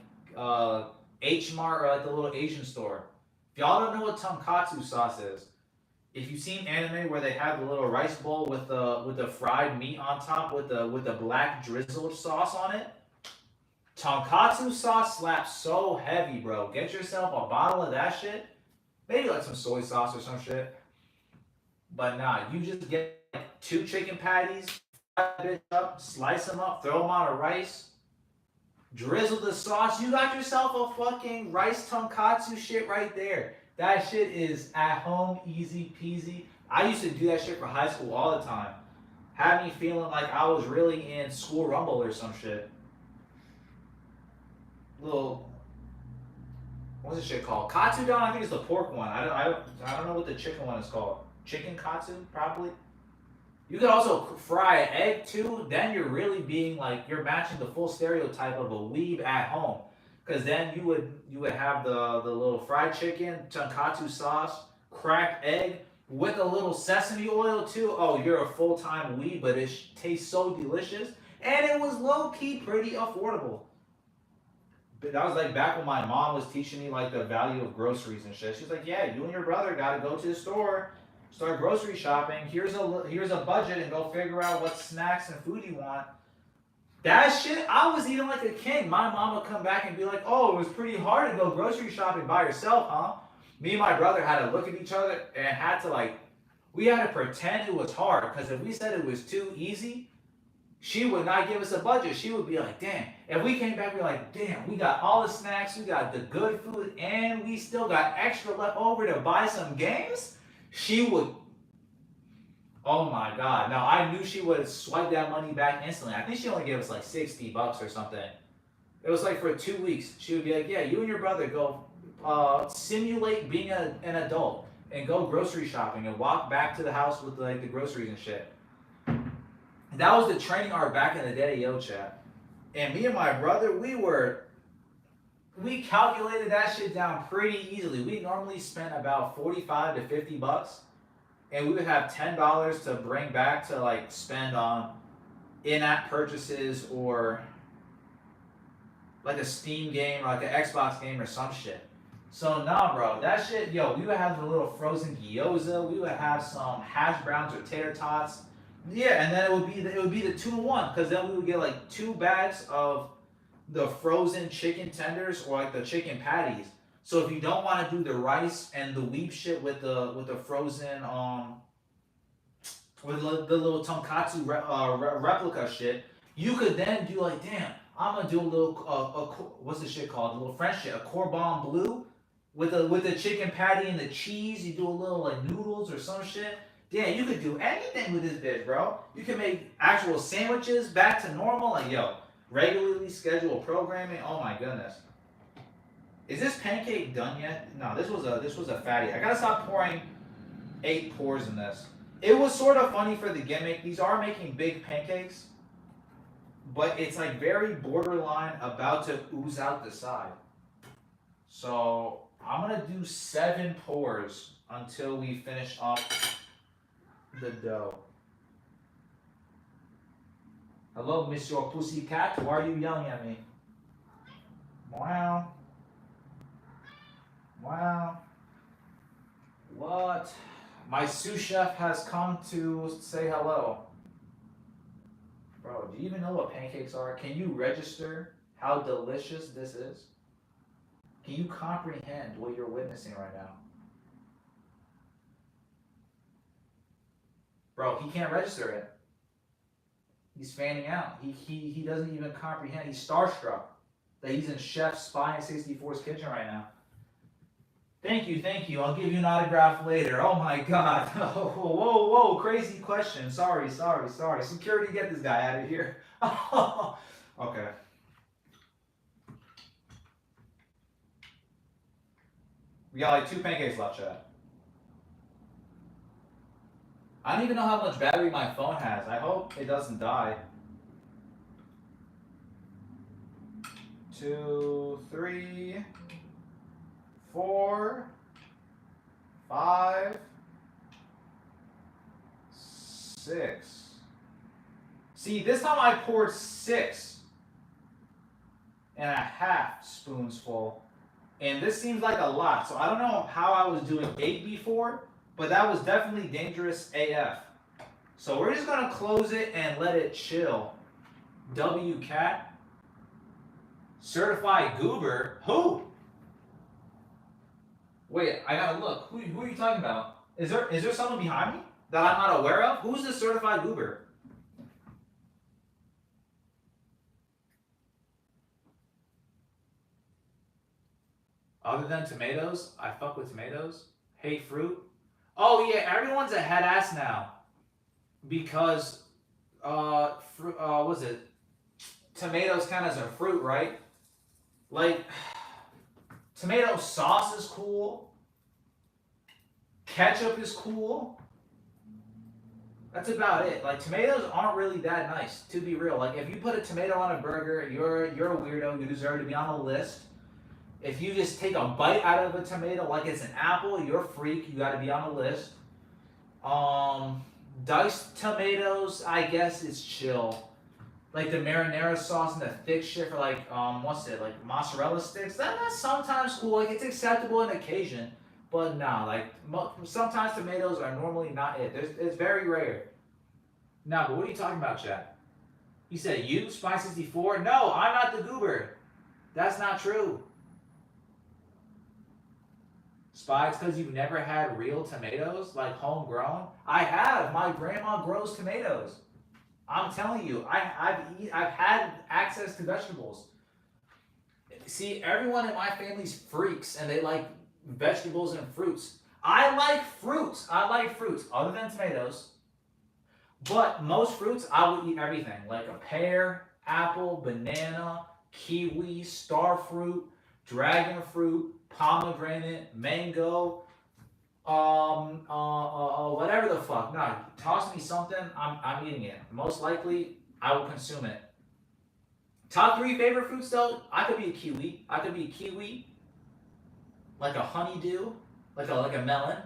H-Mart or like the little Asian store. If y'all don't know what tonkatsu sauce is, if you've seen anime where they have the little rice bowl with the fried meat on top with the black drizzled sauce on it, tonkatsu sauce slaps so heavy, bro. Get yourself a bottle of that shit. Maybe like some soy sauce or some shit. But nah, you just get like 2 chicken patties, fry that bitch up, slice them up, throw them on a rice, drizzle the sauce. You got yourself a fucking rice tonkatsu shit right there. That shit is at home, easy peasy. I used to do that shit for high school all the time. Had me feeling like I was really in School Rumble or some shit. Little, what's this shit called? Katsu don, I think it's the pork one. I don't know what the chicken one is called. Chicken katsu, probably. You could also fry an egg too. Then you're really being like, you're matching the full stereotype of a weeb at home. Because then you would have the little fried chicken, tonkatsu sauce, cracked egg with a little sesame oil too. Oh, you're a full-time weeb, but it tastes so delicious. And it was low-key pretty affordable. But that was like back when my mom was teaching me like the value of groceries and shit. She's like, yeah, you and your brother gotta go to the store, start grocery shopping. Here's a budget and go figure out what snacks and food you want. That shit, I was eating like a king. My mom would come back and be like, oh, it was pretty hard to go grocery shopping by yourself, huh? Me and my brother had to look at each other and had to like, we had to pretend it was hard. Because if we said it was too easy, she would not give us a budget. She would be like, damn. If we came back, we'd be like, damn, we got all the snacks, we got the good food, and we still got extra left over to buy some games. She would, oh my God. Now, I knew she would swipe that money back instantly. I think she only gave us like $60 or something. It was like for 2 weeks. She would be like, yeah, you and your brother go simulate being an adult and go grocery shopping and walk back to the house with like the groceries and shit. That was the training arc back in the day, yo, chat. And me and my brother, we calculated that shit down pretty easily. We normally spent about 45 to 50 bucks, and we would have $10 to bring back to like spend on in-app purchases or like a Steam game or like an Xbox game or some shit. So nah, bro, that shit, yo, we would have the little frozen gyoza, we would have some hash browns or tater tots. Yeah, and then it would be the 2-to-1, because then we would get like 2 bags of the frozen chicken tenders or like the chicken patties. So if you don't want to do the rice and the weeb shit with the frozen with the little tonkatsu replica shit, you could then do like, damn, I'm gonna do a little what's the shit called? A little French shit, a cordon bleu with the chicken patty and the cheese. You do a little like noodles or some shit. Damn, you could do anything with this bitch, bro. You can make actual sandwiches back to normal. Like, yo, regularly scheduled programming. Oh my goodness. Is this pancake done yet? No, this was a fatty. I gotta stop pouring 8 pours in this. It was sort of funny for the gimmick. These are making big pancakes, but it's like very borderline about to ooze out the side. So I'm gonna do 7 pours until we finish up the dough. Hello, Monsieur Pussycat. Why are you yelling at me? Wow. Wow. What? My sous chef has come to say hello. Bro, do you even know what pancakes are? Can you register how delicious this is? Can you comprehend what you're witnessing right now? Bro, he can't register it. He's fanning out. He doesn't even comprehend. He's starstruck that he's in Chef SPYN64's kitchen right now. Thank you. I'll give you an autograph later. Oh my God. Whoa, crazy question. Sorry. Security, get this guy out of here. Okay. We got like 2 pancakes left, chat. I don't even know how much battery my phone has. I hope it doesn't die. 2, 3, 4, 5, 6. See, this time I poured 6.5 spoons full. And this seems like a lot. So I don't know how I was doing 8 before, but that was definitely dangerous AF. So we're just gonna close it and let it chill. WCat. Certified goober? Who? Wait, I gotta look. Who are you talking about? Is there someone behind me that I'm not aware of? Who's this certified goober? Other than tomatoes, I fuck with tomatoes. Hate fruit. Oh yeah, everyone's a head ass now because was it? Tomatoes count as a fruit, right? Like, tomato sauce is cool. Ketchup is cool. That's about it. Like, tomatoes aren't really that nice, to be real. Like, if you put a tomato on a burger, you're a weirdo. You deserve to be on a list. If you just take a bite out of a tomato like it's an apple, you're a freak. You got to be on a list. Diced tomatoes, I guess, is chill. Like the marinara sauce and the thick shit for like what's it, like mozzarella sticks. That's sometimes cool. Like, it's acceptable on occasion, but nah. Like sometimes tomatoes are normally not it. It's very rare. Nah, but what are you talking about, Chad? He said you SPYN64. No, I'm not the goober. That's not true. Spy, it's because you've never had real tomatoes, like homegrown. I have. My grandma grows tomatoes. I'm telling you, I've had access to vegetables. See, everyone in my family's freaks, and they like vegetables and fruits. I like fruits. Other than tomatoes. But most fruits, I will eat everything. Like a pear, apple, banana, kiwi, star fruit, dragon fruit, pomegranate, mango, whatever the fuck. Nah, toss me something, I'm eating it. Most likely, I will consume it. Top 3 favorite fruits though, I could be a kiwi. Like a honeydew, like a melon,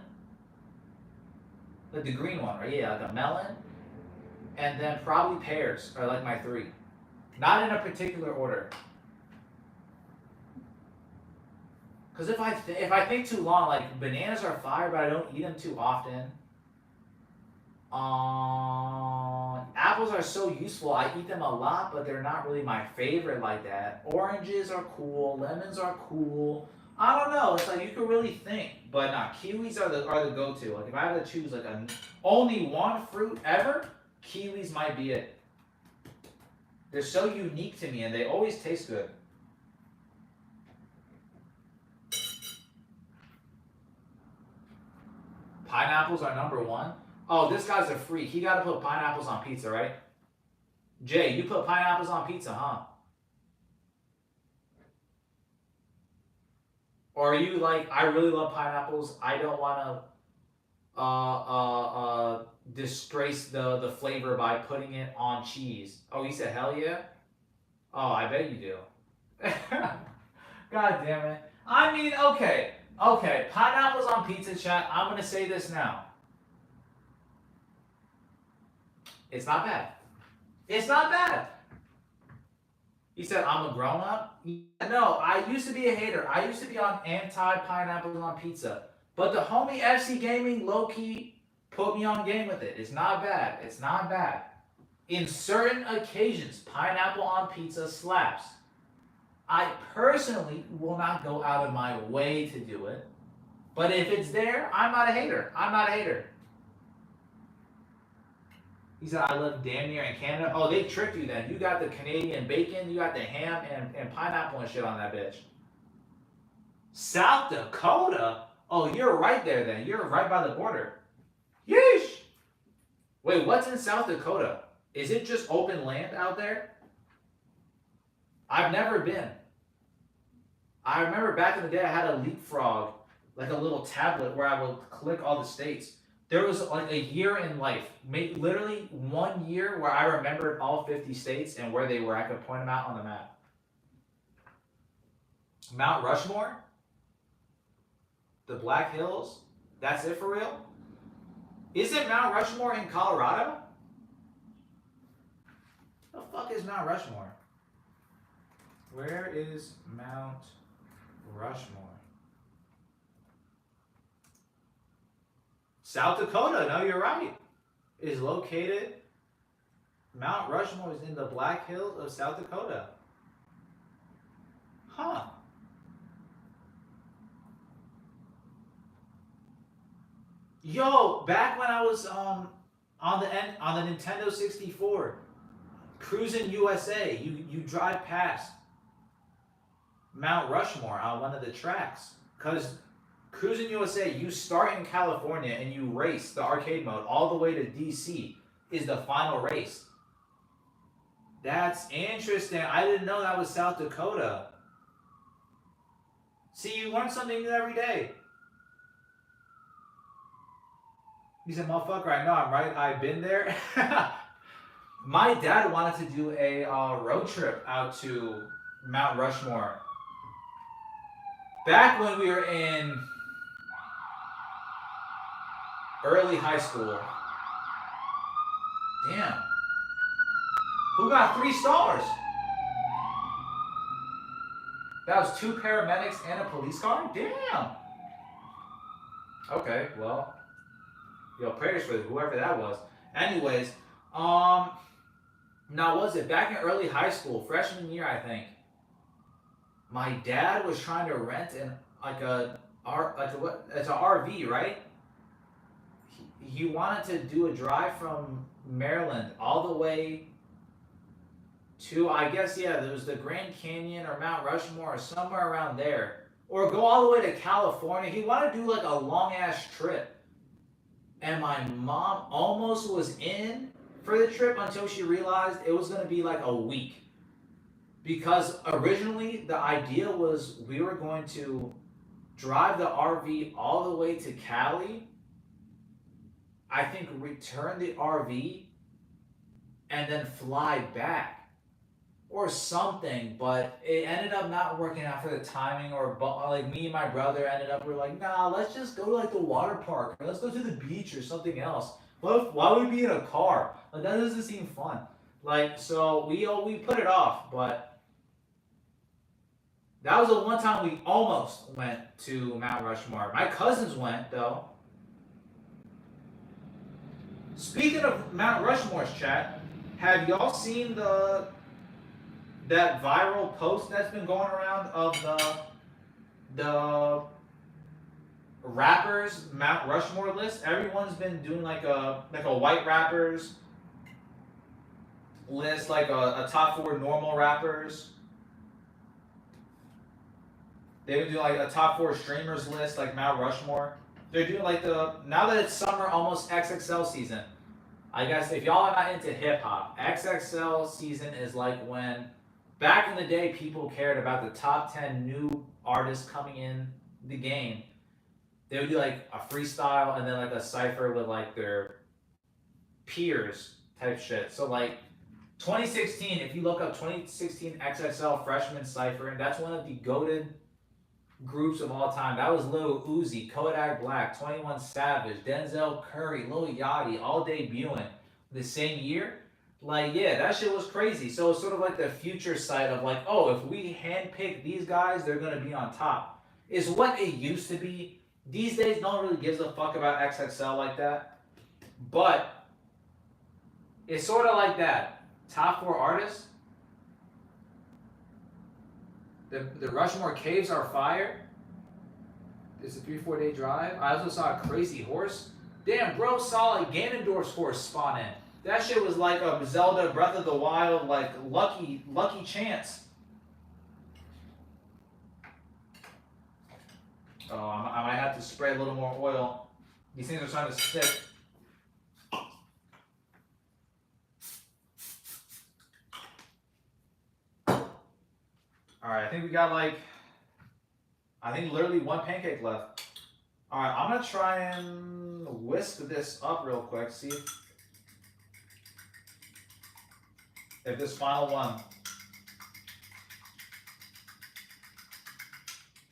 like the green one, right? Yeah, like a melon, and then probably pears are like my 3. Not in a particular order. Because if I think too long, like bananas are fire, but I don't eat them too often. Apples are so useful. I eat them a lot, but they're not really my favorite like that. Oranges are cool. Lemons are cool. I don't know. It's like you can really think, but nah, kiwis are the go-to. Like if I had to choose like only one fruit ever, kiwis might be it. They're so unique to me, and they always taste good. Pineapples are number 1. Oh, this guy's a freak. He got to put pineapples on pizza, right? Jay, you put pineapples on pizza, huh? Or are you like, I really love pineapples. I don't want to disgrace the flavor by putting it on cheese. Oh, he said hell yeah? Oh, I bet you do. God damn it. I mean, okay. Okay, pineapples on pizza, chat. I'm going to say this now. It's not bad. It's not bad. He said, I'm a grown-up? No, I used to be a hater. I used to be on anti-pineapples on pizza. But the homie FC Gaming, low-key, put me on game with it. It's not bad. It's not bad. In certain occasions, pineapple on pizza slaps. I personally will not go out of my way to do it. But if it's there, I'm not a hater. I'm not a hater. He said, I live damn near in Canada. Oh, they tricked you then. You got the Canadian bacon, you got the ham and pineapple and shit on that bitch. South Dakota? Oh, you're right there then. You're right by the border. Yeesh! Wait, what's in South Dakota? Is it just open land out there? I've never been. I remember back in the day I had a leapfrog, like a little tablet where I would click all the states. There was like a year in life, literally 1 year where I remembered all 50 states and where they were. I could point them out on the map. Mount Rushmore? The Black Hills? That's it for real? Isn't Mount Rushmore in Colorado? The fuck is Mount Rushmore? Where is Mount Rushmore? South Dakota. No, you're right. Is located. Mount Rushmore is in the Black Hills of South Dakota. Huh. Yo, back when I was on the Nintendo 64, cruising USA, you drive past Mount Rushmore on one of the tracks. Because Cruising USA, you start in California and you race the arcade mode all the way to DC is the final race. That's interesting. I didn't know that was South Dakota. See, you learn something new every day. He said, motherfucker, I know, I'm right. I've been there. My dad wanted to do a road trip out to Mount Rushmore. Back when we were in early high school. Damn. Who got 3 stars? That was 2 paramedics and a police car? Damn. Okay, well. Yo, prayers for whoever that was. Anyways, now was it back in early high school, freshman year, I think. My dad was trying to rent it's an RV, right? He wanted to do a drive from Maryland all the way to, I guess, yeah, there was the Grand Canyon or Mount Rushmore or somewhere around there. Or go all the way to California. He wanted to do like a long ass trip. And my mom almost was in for the trip until she realized it was going to be like a week. Because originally the idea was we were going to drive the RV all the way to Cali. I think return the RV and then fly back or something, but it ended up not working out for the timing, or like me and my brother ended up, we're like, nah, let's just go to like the water park, or let's go to the beach or something else. Why would we be in a car? Like, that doesn't seem fun. Like, so we put it off, but that was the one time we almost went to Mount Rushmore. My cousins went though. Speaking of Mount Rushmore's, chat, have y'all seen that viral post that's been going around of the rappers Mount Rushmore list? Everyone's been doing like a white rappers list, like a top 4 normal rappers. They've been doing like a top 4 streamers list, like Mount Rushmore. They're doing like now that it's summer, almost XXL season. I guess if y'all are not into hip hop, XXL season is like when back in the day people cared about the top 10 new artists coming in the game. They would do like a freestyle and then like a cypher with like their peers type shit. So like 2016, if you look up 2016 XXL freshman cypher, and that's one of the goated groups of all time. That was Lil Uzi, Kodak Black, 21 Savage, Denzel Curry, Lil Yachty, all debuting the same year. Like, yeah, that shit was crazy. So it's sort of like the future side of like, oh, if we handpick these guys, they're gonna be on top. Is what it used to be. These days, no one really gives a fuck about XXL like that. But it's sort of like that. Top 4 artists. The Rushmore Caves are fire. It's a 3-4 day drive. I also saw a Crazy Horse. Damn, bro saw like Ganondorf's horse spawn in. That shit was like a Zelda Breath of the Wild, like lucky chance. Oh, I might have to spray a little more oil. These things are starting to stick. Alright, I think we got like, literally 1 pancake left. Alright, I'm gonna try and whisk this up real quick, see if this final one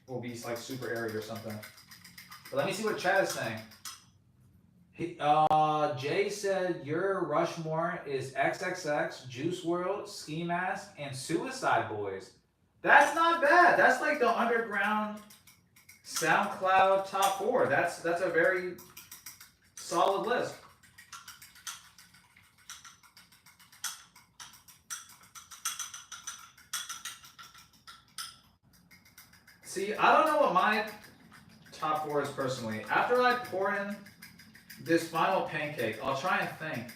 will be like super airy or something. But let me see what Chad is saying. Jay said your Rushmore is XXX, Juice WRLD, Ski Mask, and Suicide Boys. That's not bad. That's like the underground SoundCloud top 4. That's a very solid list. See, I don't know what my top 4 is personally. After I pour in this final pancake, I'll try and think.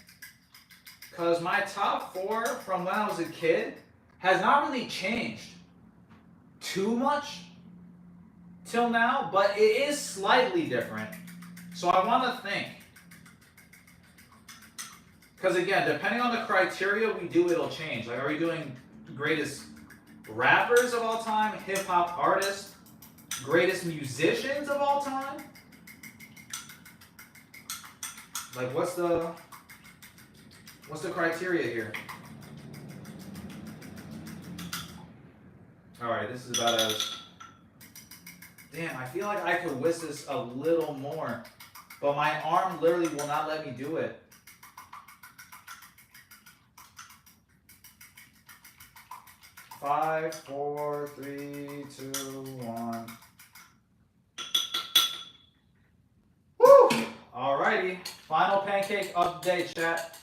Because my top 4 from when I was a kid has not really changed too much till now, but it is slightly different. So I want to think. Because again, depending on the criteria we do, it'll change. Like, are we doing greatest rappers of all time, hip hop artists, greatest musicians of all time? Like, what's the criteria here? All right, this is about as. Damn, I feel like I could whisk this a little more, but my arm literally will not let me do it. Five, four, three, two, one. Woo! Alrighty, final pancake of the day, chat.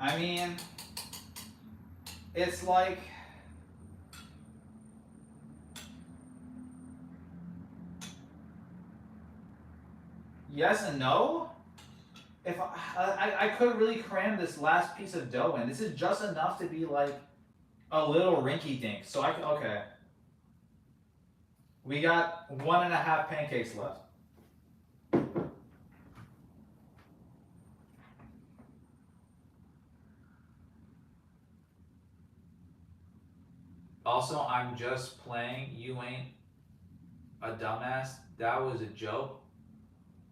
I mean, it's like, yes and no. If I could really cram this last piece of dough in. This is just enough to be like a little rinky dink. So I can, okay. We got 1.5 pancakes left. Also, I'm just playing. You ain't a dumbass. That was a joke.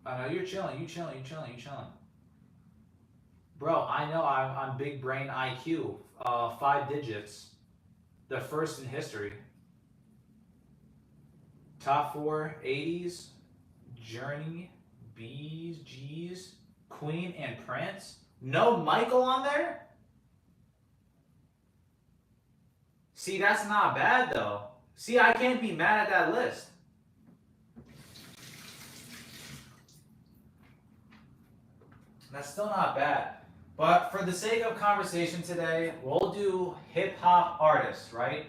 I know you're chilling. You chilling. You chilling. You chilling. Bro, I know I'm big brain IQ. 5 digits. The first in history. Top 4 80s. Journey, B's, G's, Queen, and Prince. No Michael on there? See, that's not bad though. See, I can't be mad at that list. That's still not bad. But for the sake of conversation today, we'll do hip-hop artists, right?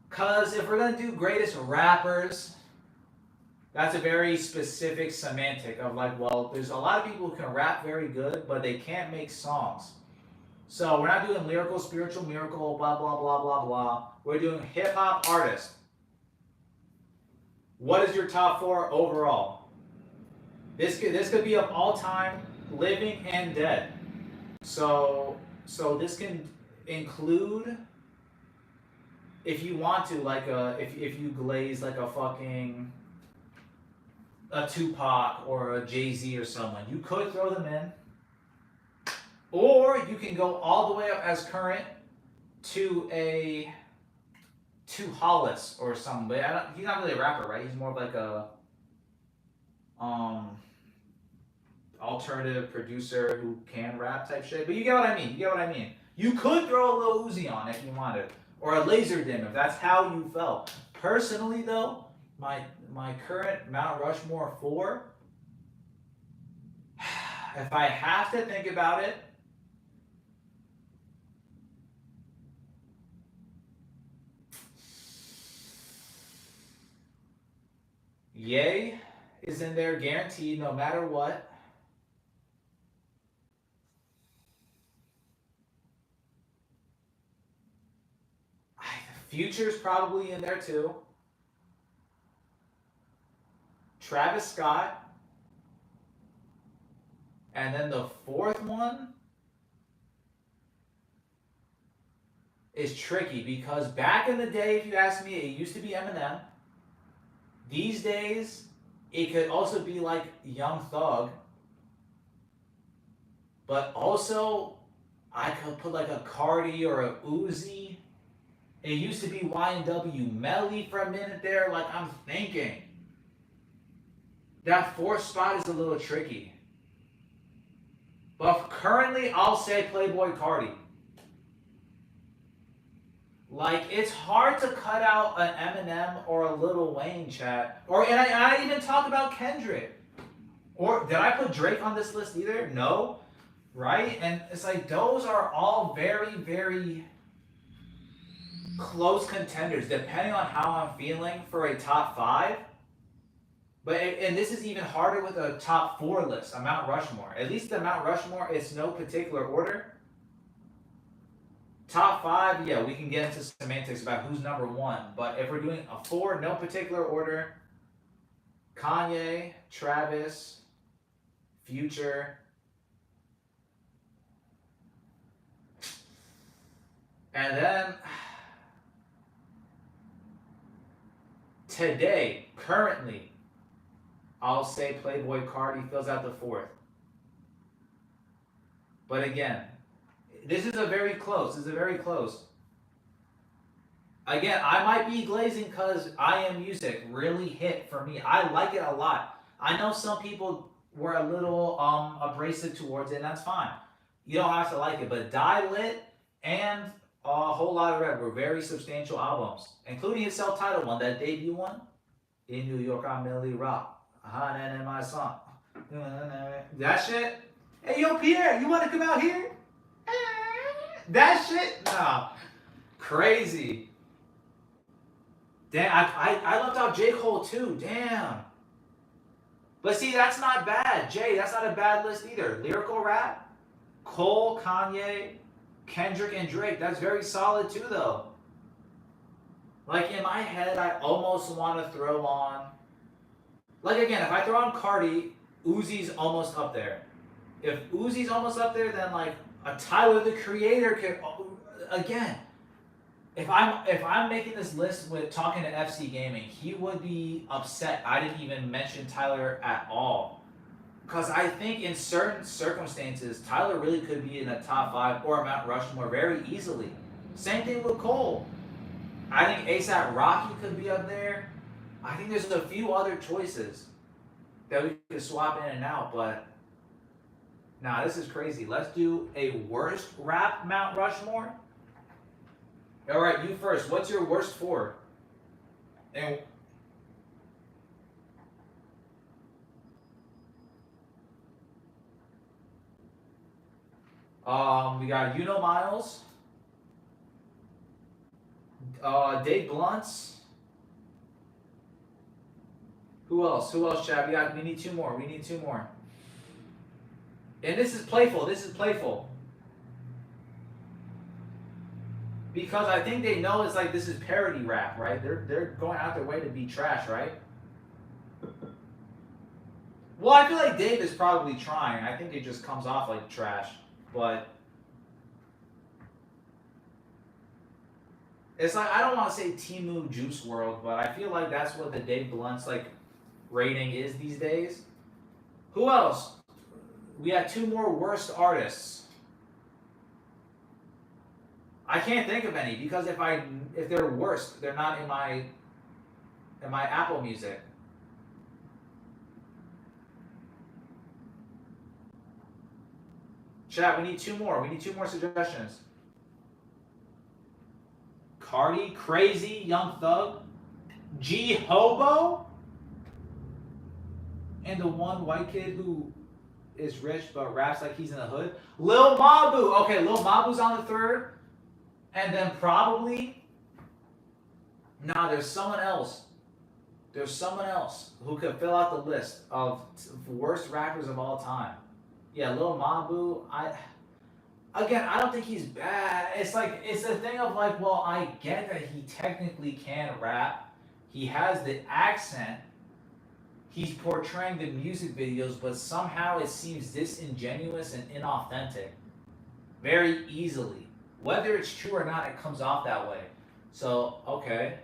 Because if we're going to do greatest rappers, that's a very specific semantic of like, well, there's a lot of people who can rap very good, but they can't make songs. So we're not doing lyrical, spiritual, miracle, blah, blah, blah, blah, blah. We're doing hip-hop artists. What is your top 4 overall? This could be of all time, living and dead. So this can include, if you want to, like if you glaze like a fucking a Tupac or a Jay-Z or someone, you could throw them in. Or you can go all the way up as current to Hollis or something. But he's not really a rapper, right? He's more of like a alternative producer who can rap type shit. But you get what I mean. You get what I mean. You could throw a Lil Uzi on if you wanted, or a Laser Dim if that's how you felt. Personally, though, my current Mount Rushmore 4. If I have to think about it, Ye is in there guaranteed no matter what. Future's probably in there too. Travis Scott. And then the 4th one is tricky because back in the day, if you ask me, it used to be Eminem. These days, it could also be like Young Thug. But also, I could put like a Cardi or a Uzi. It used to be YNW Melly for a minute there. Like, I'm thinking. That 4th spot is a little tricky. But currently, I'll say Playboy Cardi. Like, it's hard to cut out an Eminem or a Lil Wayne, chat. And I even talked about Kendrick. Or did I put Drake on this list either? No. Right? And it's like, those are all very, very close contenders, depending on how I'm feeling for a top 5. But and this is even harder with a top 4 list, a Mount Rushmore. At least the Mount Rushmore, it's no particular order. Top 5, yeah, we can get into semantics about who's number 1. But if we're doing a 4, no particular order, Kanye, Travis, Future, and then today, currently, I'll say Playboy Cardi fills out the 4th. But again, this is a very close. This is a very close. Again, I might be glazing because I Am Music really hit for me. I like it a lot. I know some people were a little abrasive towards it, and that's fine. You don't have to like it, but Die Lit and A Whole Lot of Red were very substantial albums, including his self-titled one, that debut one. In New York, I'm Millie Rock. And in my song. That shit. Hey, yo, Pierre, you want to come out here? That shit? Nah. Crazy. Damn, I left out J. Cole too. Damn. But see, that's not bad. Jay, that's not a bad list either. Lyrical rap, Cole, Kanye, Kendrick, and Drake. That's very solid too, though. Like, in my head, I almost want to throw on... Like, again, if I throw on Cardi, Uzi's almost up there. If Uzi's almost up there, then, like, a Tyler, the Creator could... Again, if I'm making this list with talking to FC Gaming, he would be upset I didn't even mention Tyler at all. Because I think in certain circumstances, Tyler really could be in a top 5 or a Mount Rushmore very easily. Same thing with Cole. I think A$AP Rocky could be up there. I think there's a few other choices that we could swap in and out, but nah, this is crazy. Let's do a worst rap Mount Rushmore. All right, you first. What's your worst 4? And we got Miles, Dave Blunts. Who else? Who else, Chad? We need 2 more. We need 2 more. And this is playful. This is playful. Because I think they know it's like this is parody rap, right? They're going out their way to be trash, right? Well, I feel like Dave is probably trying. I think it just comes off like trash. But it's like, I don't want to say Temu Juice World, but I feel like that's what the Dave Blunt's like rating is these days. Who else? We had 2 more worst artists. I can't think of any because if they're worst, they're not in my Apple Music. Chat, we need 2 more. We need 2 more suggestions. Cardi, Crazy, Young Thug, G Hobo, and the one white kid who is rich but raps like he's in the hood. Lil Mabu. Okay, Lil Mabu's on the 3rd. And then probably... Nah, there's someone else. There's someone else who could fill out the list of worst rappers of all time. Yeah, Lil Mabu, I don't think he's bad. It's like, it's the thing of like, well, I get that he technically can rap. He has the accent. He's portraying the music videos, but somehow it seems disingenuous and inauthentic. Very easily. Whether it's true or not, it comes off that way. So, okay.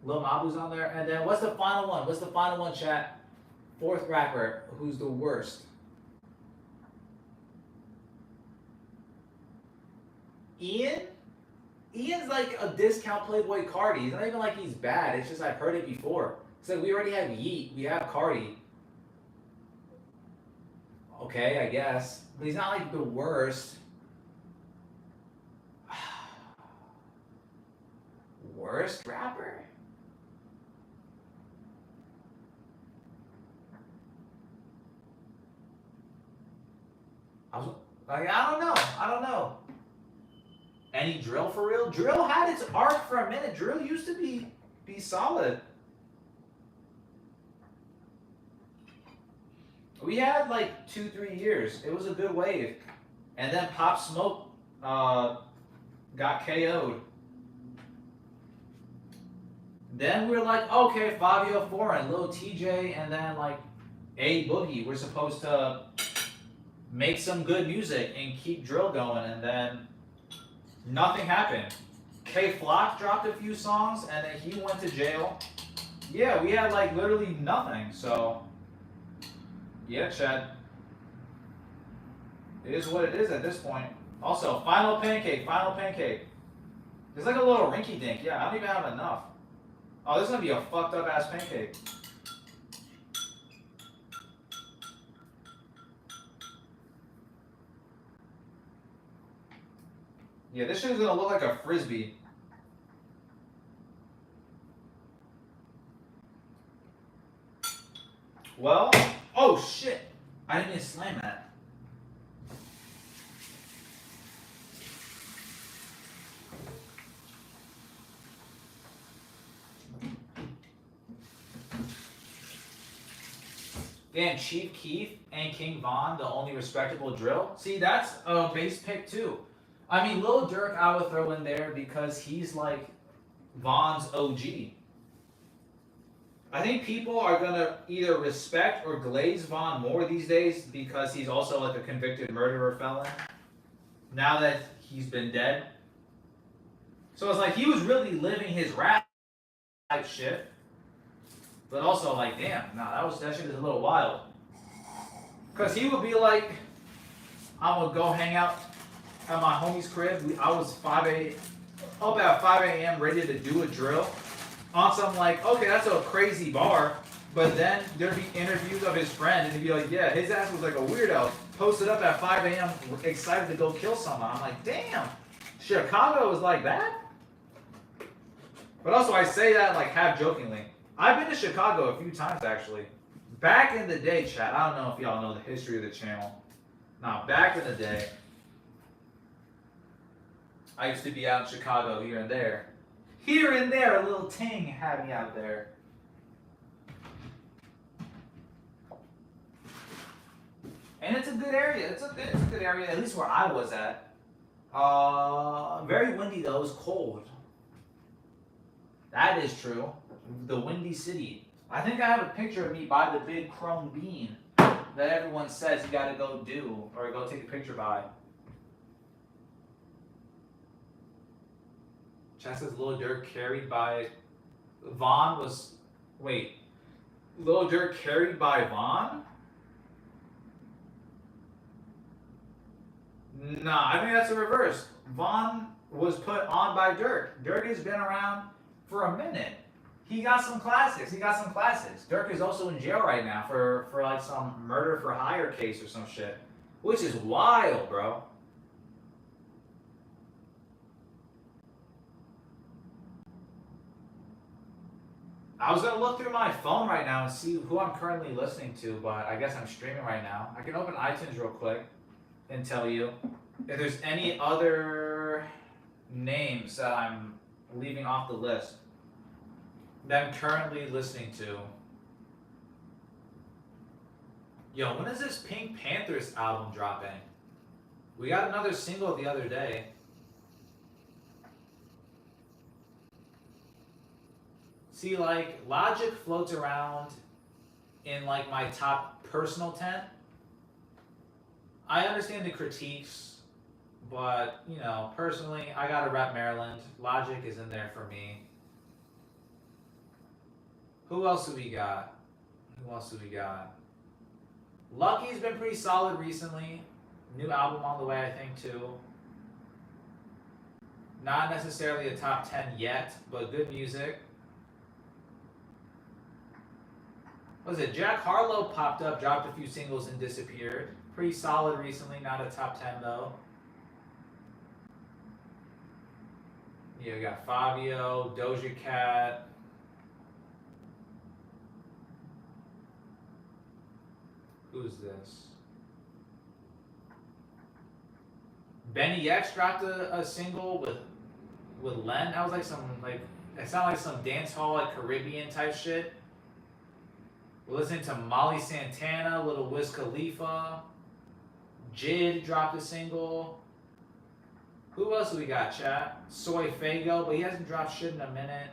Lil Mabu's on there. And then what's the final one? What's the final one, chat? 4th rapper who's the worst. Ian? Ian's like a discount Playboy Cardi. It's not even like he's bad. It's just I've heard it before. It's like we already have Yeet. We have Cardi. Okay, I guess. But he's not like the worst. Worst rapper? I don't know. Any Drill for real? Drill had its arc for a minute. Drill used to be solid. We had like 2-3 years. It was a good wave, and then Pop Smoke got KO'd. Then we were like, okay, Fabio Foreign, Lil TJ, and then like A Boogie. We're supposed to make some good music and keep drill going, and then nothing happened. K Flock dropped a few songs, and then he went to jail. Yeah, we had like literally nothing. So yeah, Chad. It is what it is at this point. Also, final pancake, final pancake. There's like a little rinky dink. Yeah, I don't even have enough. Oh, this is gonna be a fucked up ass pancake. Yeah, this shit is gonna look like a frisbee. Well, oh shit! I didn't even slam that. Damn, Chief Keef and King Von, the only respectable drill. See, that's a base pick too. I mean, Lil Durk I would throw in there because he's like Von's OG. I think people are gonna either respect or glaze Von more these days because he's also like a convicted murderer felon. Now that he's been dead. So it's like he was really living his rap type shit. But also like, damn, nah, that shit is a little wild. Cause he would be like, I would go hang out at my homie's crib. I was up at 5 a.m. ready to do a drill. On some like, okay, that's a crazy bar. But then there'd be interviews of his friend and he'd be like, yeah, his ass was like a weirdo. Posted up at 5 a.m. excited to go kill someone. I'm like, damn, Chicago is like that? But also I say that like half jokingly. I've been to Chicago a few times actually. Back in the day, chat, I don't know if y'all know the history of the channel. Nah, back in the day, I used to be out in Chicago here and there. Here and there, a little ting had me out there. And it's a good area. It's a good area, at least where I was at. Very windy though, it's cold. That is true. The Windy City. I think I have a picture of me by the big chrome bean that everyone says you gotta go do or go take a picture by. Chat says Lil Durk carried by Von was. Wait. Lil Durk carried by Von? Nah, I think that's the reverse. Von was put on by Durk. Durk has been around for a minute. He got some classics. Durk is also in jail right now for like some murder for hire case or some shit. Which is wild, bro. I was gonna look through my phone right now and see who I'm currently listening to, but I guess I'm streaming right now. I can open iTunes real quick and tell you if there's any other names that I'm leaving off the list that I'm currently listening to. Yo, when is this Pink Panthers album dropping? We got another single the other day. See, like, Logic floats around in, like, my top personal 10. I understand the critiques, but, you know, personally, I gotta rep Maryland. Logic is in there for me. Who else do we got? Lucky's been pretty solid recently. New album on the way, I think, too. Not necessarily a top 10 yet, but good music. What was it? Jack Harlow popped up, dropped a few singles, and disappeared. Pretty solid recently, not a top 10 though. Yeah, we got Fabio, Doja Cat. Who's this? Benny X dropped a single with Len. That was like some it sounded like some dance hall like Caribbean type shit. We're listening to Molly Santana, Little Wiz Khalifa. Jid dropped a single. Who else do we got, chat? Soy Fago, but he hasn't dropped shit in a minute.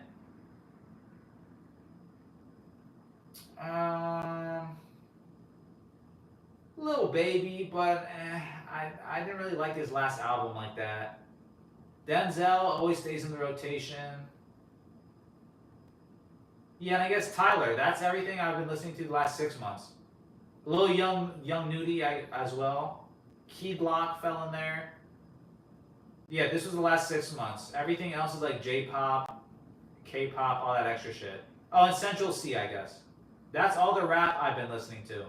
Little Baby, but I didn't really like his last album like that. Denzel always stays in the rotation. Yeah, and I guess Tyler. That's everything I've been listening to the last 6 months. A little young Nudie as well. Key Block fell in there. Yeah, this was the last 6 months. Everything else is like J-pop, K-pop, all that extra shit. Oh, and Central C, I guess. That's all the rap I've been listening to.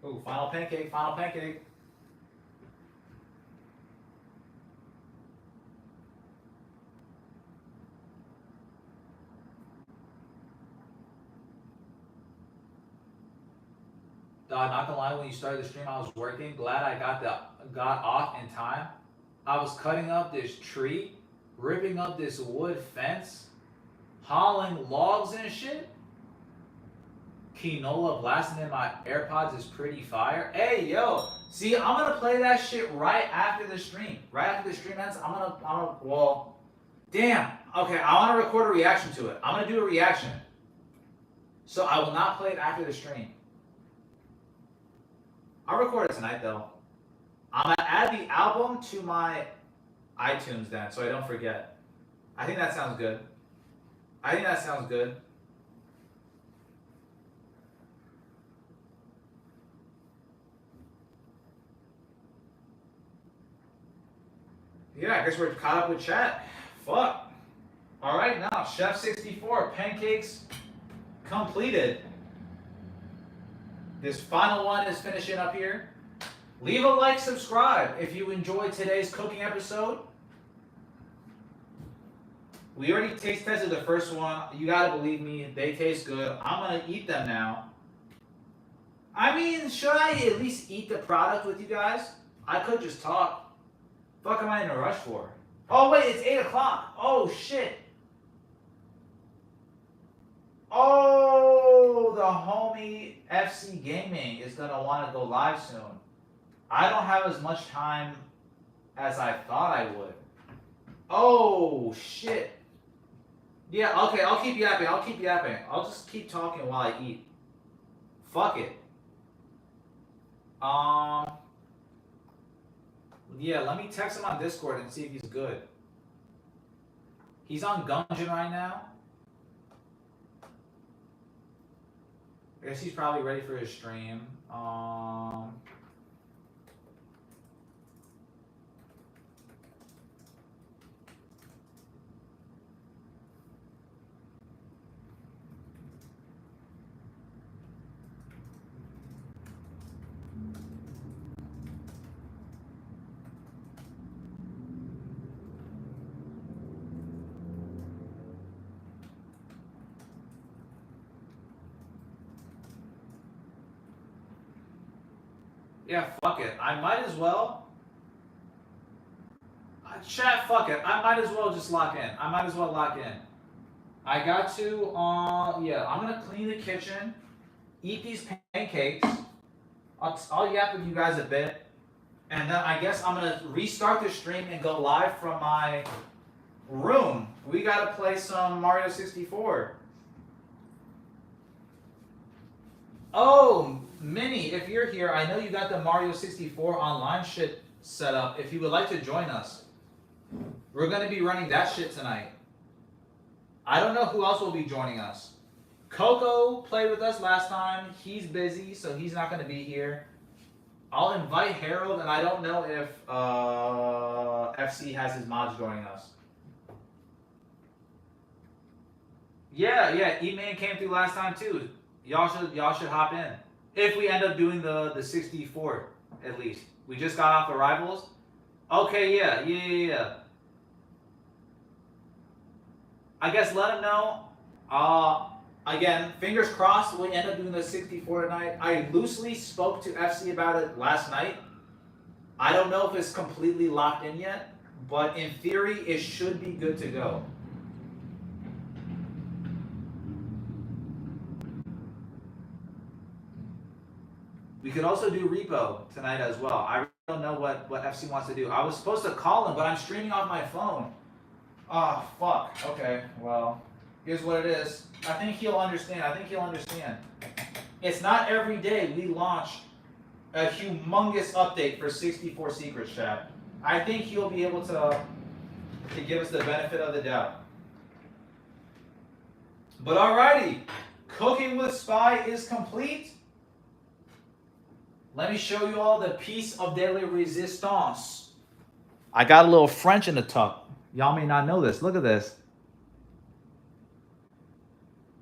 Ooh, final pancake, final pancake. Not gonna lie, when you started the stream, I was working. Glad I got off in time. I was cutting up this tree, ripping up this wood fence, hauling logs and shit. Quinola blasting in my AirPods is pretty fire. Hey, yo, see, I'm gonna play that shit right after the stream. Right after the stream ends, I'm gonna, well, damn. Okay, I wanna record a reaction to it. I'm gonna do a reaction. So I will not play it after the stream. I'll record it tonight, though. I'm gonna add the album to my iTunes then, so I don't forget. I think that sounds good. Yeah, I guess we're caught up with chat. Fuck. All right, now Chef64 pancakes completed. This final one is finishing up here. Leave a like, subscribe if you enjoyed today's cooking episode. We already taste tested the first one. You gotta believe me, they taste good. I'm gonna eat them now. I mean, should I at least eat the product with you guys? I could just talk. Fuck am I in a rush for? Oh wait, it's 8 o'clock. Oh shit. Oh, the homie FC Gaming is gonna want to go live soon. I don't have as much time as I thought I would. Oh shit. Yeah, okay, I'll keep yapping. I'll just keep talking while I eat. Fuck it. Yeah, let me text him on Discord and see if he's good. He's on Gungeon right now. I guess he's probably ready for his stream. Yeah, fuck it. I might as well. Chat, fuck it. I might as well just lock in. I got to, yeah, I'm gonna clean the kitchen, eat these pancakes. I'll yap with you guys a bit, and then I guess I'm gonna restart the stream and go live from my room. We gotta play some Mario 64. Oh, Minnie, if you're here, I know you got the Mario 64 online shit set up. If you would like to join us, we're going to be running that shit tonight. I don't know who else will be joining us. Coco played with us last time. He's busy, so he's not going to be here. I'll invite Harold, and I don't know if FC has his mods joining us. Yeah, E-Man came through last time too. Y'all should hop in. If we end up doing the 64, at least. We just got off the rivals. Okay, yeah. I guess let him know. Again, fingers crossed we end up doing the 64 tonight. I loosely spoke to FC about it last night. I don't know if it's completely locked in yet, but in theory, it should be good to go. We could also do repo tonight as well. I really don't know what FC wants to do. I was supposed to call him, but I'm streaming off my phone. Oh, fuck. Okay, well, here's what it is. I think he'll understand. It's not every day we launch a humongous update for 64 Secrets, chat. I think he'll be able to give us the benefit of the doubt. But alrighty, Cooking with Spy is complete. Let me show you all the piece of daily resistance. I got a little French in the tuck. Y'all may not know this. Look at this.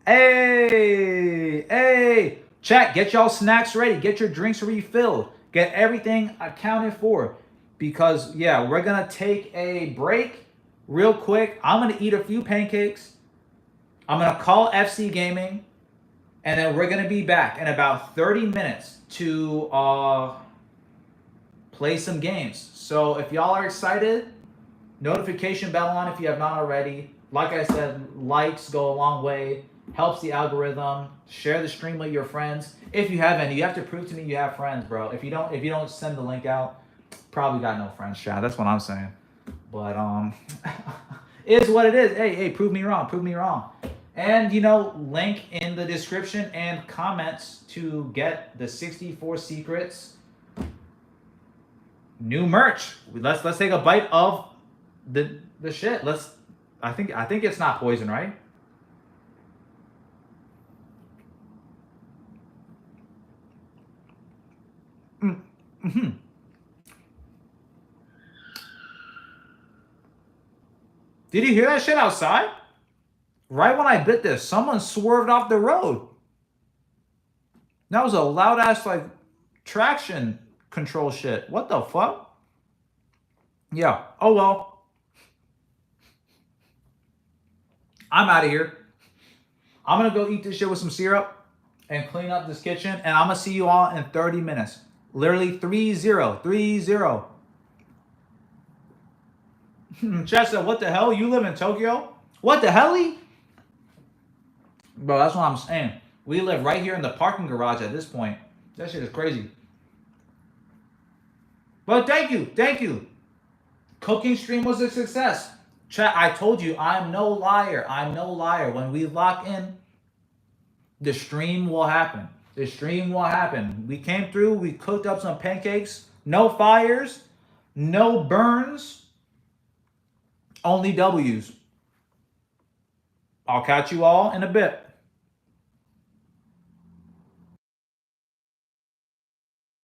Hey. Chat, get y'all snacks ready. Get your drinks refilled. Get everything accounted for. Because, yeah, we're going to take a break real quick. I'm going to eat a few pancakes. I'm going to call FC Gaming. And then we're going to be back in about 30 minutes to play some games. So if y'all are excited, notification bell on if you have not already. Like I said, likes go a long way. Helps the algorithm. Share the stream with your friends. If you have any, you have to prove to me you have friends, bro. If you don't send the link out, probably got no friends, chat. That's what I'm saying. But it is what it is. Hey, prove me wrong. And link in the description and comments to get the 64 Secrets new merch. Let's take a bite of the shit. I think it's not poison, right? Mm-hmm. Did you hear that shit outside? Right when I bit this, someone swerved off the road. That was a loud ass traction control shit. What the fuck? Yeah. Oh well. I'm out of here. I'm gonna go eat this shit with some syrup and clean up this kitchen, and I'm gonna see you all in 30 minutes. Literally 30. Chat said, what the hell? You live in Tokyo? What the hell? Bro, that's what I'm saying. We live right here in the parking garage at this point. That shit is crazy. But thank you. Cooking stream was a success. Chat, I told you, I'm no liar. When we lock in, the stream will happen. We came through, we cooked up some pancakes. No fires, no burns, only W's. I'll catch you all in a bit.